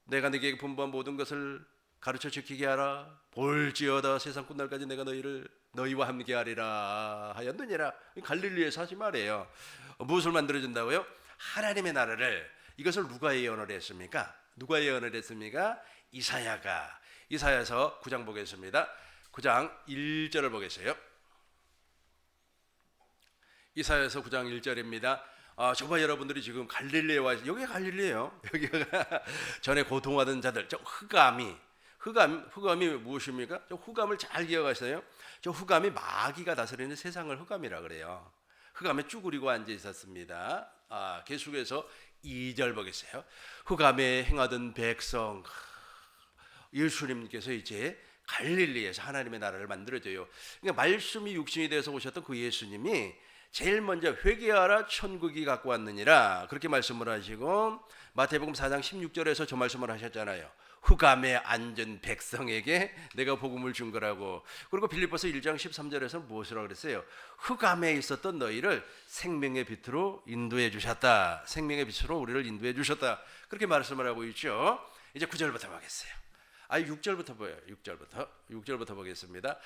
내가 네게 분부한 모든 것을 가르쳐 지키게 하라. 볼지어다 세상 끝날까지 내가 너희와 함께 하리라 하였느니라. 갈릴리에서 하지 말이에요. 무엇을 만들어준다고요? 하나님의 나라를. 이것을 누가 예언을 했습니까? 이사야서 9장 보겠습니다. 9장 1절을 보겠어요. 이사야서 9장 1절입니다. 저와 여러분들이 지금 갈릴리에 와 있어요. 여기가 갈릴리예요. 여기가 전에 고통하던 자들. 저 흑암이 무엇입니까? 저 흑암을 잘 기억하세요. 저 흑암이 마귀가 다스리는 세상을 흑암이라 그래요. 흑암에 쭈그리고 앉아 있었습니다. 계속해서 2절 보겠어요. 흑암에 행하던 백성. 예수님께서 이제 갈릴리에서 하나님의 나라를 만들어줘요. 그러니까 말씀이 육신이 되어서 오셨던 그 예수님이 제일 먼저 회개하라 천국이 갖고 왔느니라 그렇게 말씀을 하시고 마태복음 4장 16절에서 저 말씀을 하셨잖아요. 흑암에 앉은 백성에게 내가 복음을 준 거라고. 그리고 빌립보서 1장 13절에서 무엇이라고 그랬어요? 흑암에 있었던 너희를 생명의 빛으로 인도해 주셨다. 생명의 빛으로 우리를 인도해 주셨다. 그렇게 말씀을 하고 있죠. 이제 9절부터 보겠어요. 6절부터 보여요. 6절부터 보겠습니다.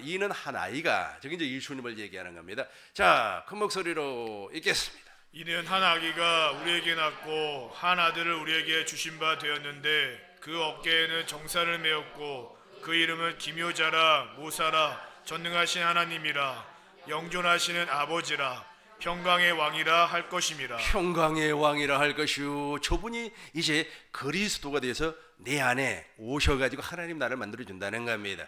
이는 한 아이가, 저기 이제 예수님을 얘기하는 겁니다. 자, 큰 목소리로 읽겠습니다. 이는 한 아기가 우리에게 낳고 한 아들을 우리에게 주신 바 되었는데 그 어깨에는 정사를 메었고 그 이름은 기묘자라 모사라 전능하신 하나님이라 영존하시는 아버지라 평강의 왕이라 할 것임이라. 평강의 왕이라 할 것이요. 저분이 이제 그리스도가 돼서 내 안에 오셔가지고 하나님 나라를 만들어준다는 겁니다.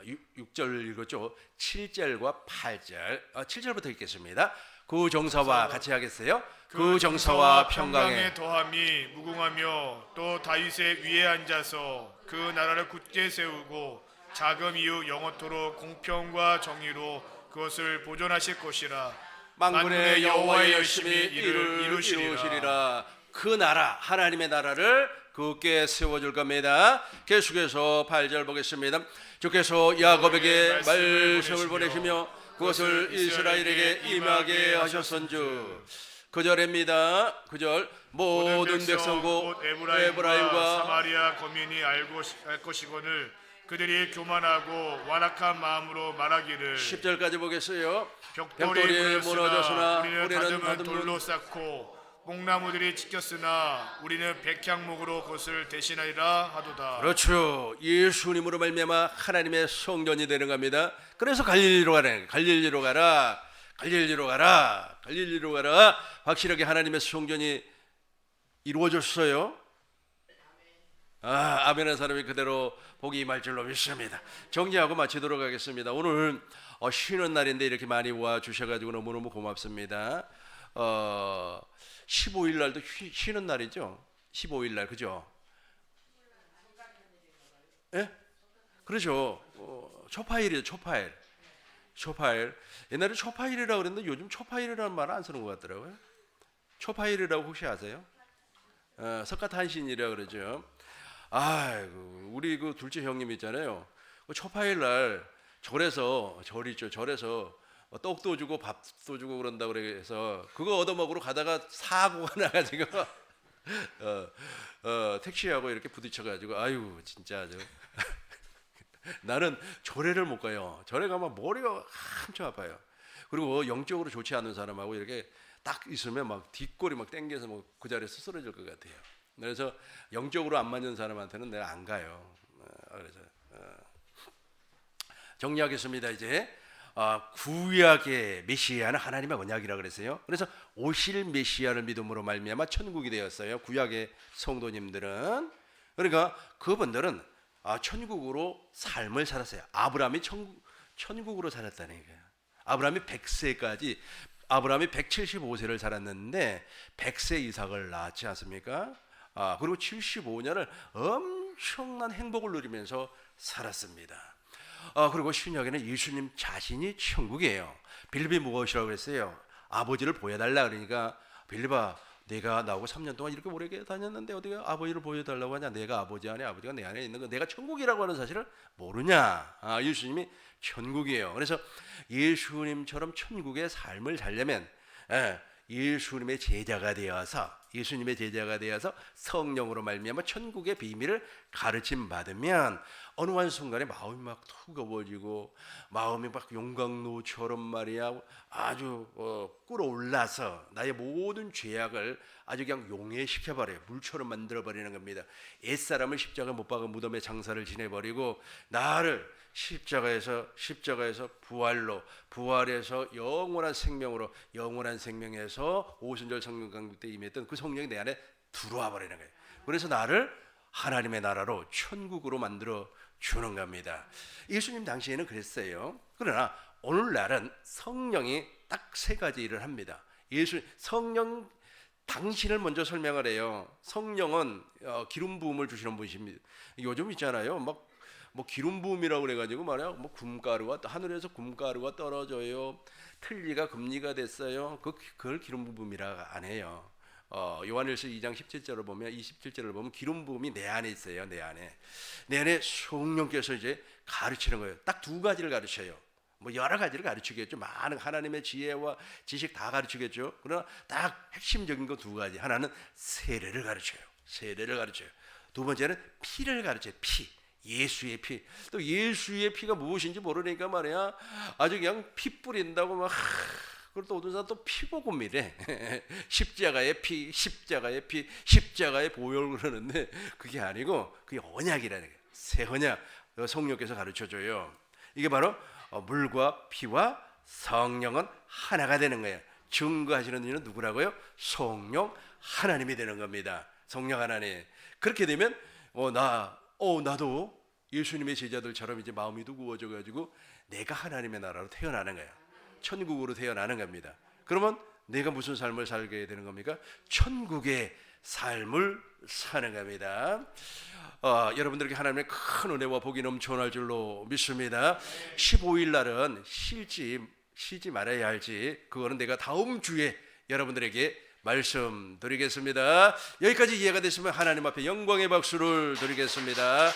6절 읽었죠. 7절과 8절. 7절부터 읽겠습니다. 그 정사와 같이 하겠어요. 그 정사와 평강에 더함이 무궁하며 또 다윗의 위에 앉아서 그 나라를 굳게 세우고 자금 이후 영원토록 공평과 정의로 그것을 보존하실 것이라. 만군의 여호와의 열심히 이루시리라. 그 나라 하나님의 나라를 굳게 세워줄 겁니다. 계속해서 8절 보겠습니다. 주께서 야곱에게 말씀을 보내시며 그것을 이스라엘에게 임하게 하셨은즉. 9절입니다. 9절 모든 백성 곧 에브라임과 사마리아 거민이 알 것이거늘 그들이 교만하고 완악한 마음으로 말하기를 10절까지 보겠어요. 벽돌이 무너졌으나 우리는 다듬은 돌로 쌓고 뽕나무들이 지켰으나 우리는 백향목으로 그것을 대신하리라 하도다. 그렇죠. 예수님으로 말미암아 하나님의 성전이 되는 겁니다. 그래서 갈릴리로 가라. 갈릴리로 가라. 갈릴리로 가라. 갈릴리로 가라. 확실하게 하나님의 성전이 이루어졌어요. 아멘한 사람이 그대로 복이 임할 줄로 믿습니다. 정리하고 마치도록 하겠습니다. 오늘 쉬는 날인데 이렇게 많이 와 주셔가지고 너무너무 고맙습니다. 15일 날도 쉬는 날이죠. 15일 날 그죠? 예? 그렇죠. 초파일이죠. 초파일. 초파일. 옛날에 초파일이라고 그랬는데 요즘 초파일이라는 말을 안 쓰는 것 같더라고요. 초파일이라고 혹시 아세요? 석가탄신이라고 그러죠. 아이고, 우리 그 둘째 형님 있잖아요. 그 초파일 날 절에서 떡도 주고 밥도 주고 그런다 그래서 그거 얻어먹으러 가다가 사고가 나가지고 택시하고 이렇게 부딪혀가지고 아유 진짜 나는 절에를 못 가요. 절에 가면 머리가 엄청 아파요. 그리고 영적으로 좋지 않은 사람하고 이렇게 딱 있으면 막 뒷골이 막 땡겨서 뭐 그 자리에서 쓰러질 것 같아요. 그래서 영적으로 안 맞는 사람한테는 내가 안 가요. 그래서 정리하겠습니다. 이제 구약의 메시아는 하나님의 언약이라 그랬어요. 그래서 오실 메시아를 믿음으로 말미암아 천국이 되었어요. 구약의 성도님들은. 그러니까 그분들은 천국으로 삶을 살았어요. 아브라함이 천국으로 살았다는 거예요. 아브라함이 100세까지 아브라함이 175세를 살았는데 100세 이삭을 낳았지 않습니까? 그리고 75년을 엄청난 행복을 누리면서 살았습니다. 그리고 신약에는 예수님 자신이 천국이에요. 빌립이 무엇이라고 그랬어요? 아버지를 보여달라 그러니까 빌립아 내가 나하고 3년 동안 이렇게 오래 다녔는데 어디가 아버지를 보여달라고 하냐? 내가 아버지 안에 아버지가 내 안에 있는 거 내가 천국이라고 하는 사실을 모르냐? 예수님이 천국이에요. 그래서 예수님처럼 천국의 삶을 살려면 예수님의 제자가 되어서 성령으로 말미암아 천국의 비밀을 가르침 받으면 어느 한 순간에 마음이 막 뜨거워지고 마음이 막 용광로처럼 말이야 아주 끓어올라서 나의 모든 죄악을 아주 그냥 용해시켜버려요. 물처럼 만들어버리는 겁니다. 옛사람을 십자가 못 박아 무덤에 장사를 지내버리고 나를 십자가에서 부활해서 영원한 생명에서 오순절 성령 강림 때 임했던 그 성령이 내 안에 들어와 버리는 거예요. 그래서 나를 하나님의 나라로 천국으로 만들어 주는 겁니다. 예수님 당시에는 그랬어요. 그러나 오늘날은 성령이 딱 3가지 일을 합니다. 성령 당신을 먼저 설명을 해요. 성령은 기름 부음을 주시는 분이십니다. 요즘 있잖아요. 뭐 기름 부음이라고 그래가지고 말이야. 뭐 하늘에서 kum가루가 떨어져요. 틀니가 금리가 됐어요. 그걸 기름 부음이라 안 해요. 요한일서 2장 17절을 보면 27절을 보면 기름 부음이 내 안에 있어요. 내 안에 성령께서 이제 가르치는 거예요. 딱 2가지를 가르쳐요. 뭐 여러 가지를 가르치겠죠. 많은 하나님의 지혜와 지식 다 가르치겠죠. 그러나 딱 핵심적인 거 2가지. 하나는 세례를 가르쳐요. 두 번째는 피를 가르쳐요. 예수의 피. 또 예수의 피가 무엇인지 모르니까 말이야. 아주 그냥 피 뿌린다고 막 그걸 또 어떤 사람 또 피복음이래. 십자가의 보혈 그러는데 그게 아니고 그게 언약이라는 거예요. 새 언약. 성령께서 가르쳐줘요. 이게 바로 물과 피와 성령은 하나가 되는 거예요. 증거하시는 이는 누구라고요? 성령 하나님이 되는 겁니다. 성령 하나님. 그렇게 되면 나도 예수님의 제자들처럼 이제 마음이 두꺼워져 가지고 내가 하나님의 나라로 태어나는 거야. 천국으로 태어나는 겁니다. 그러면 내가 무슨 삶을 살게 되는 겁니까? 천국의 삶을 사는 겁니다. 여러분들에게 하나님의 큰 은혜와 복이 넘쳐날 줄로 믿습니다. 15일 날은 쉬지 말아야 할지 그거는 내가 다음 주에 여러분들에게 말씀드리겠습니다. 여기까지 이해가 됐으면 하나님 앞에 영광의 박수를 드리겠습니다.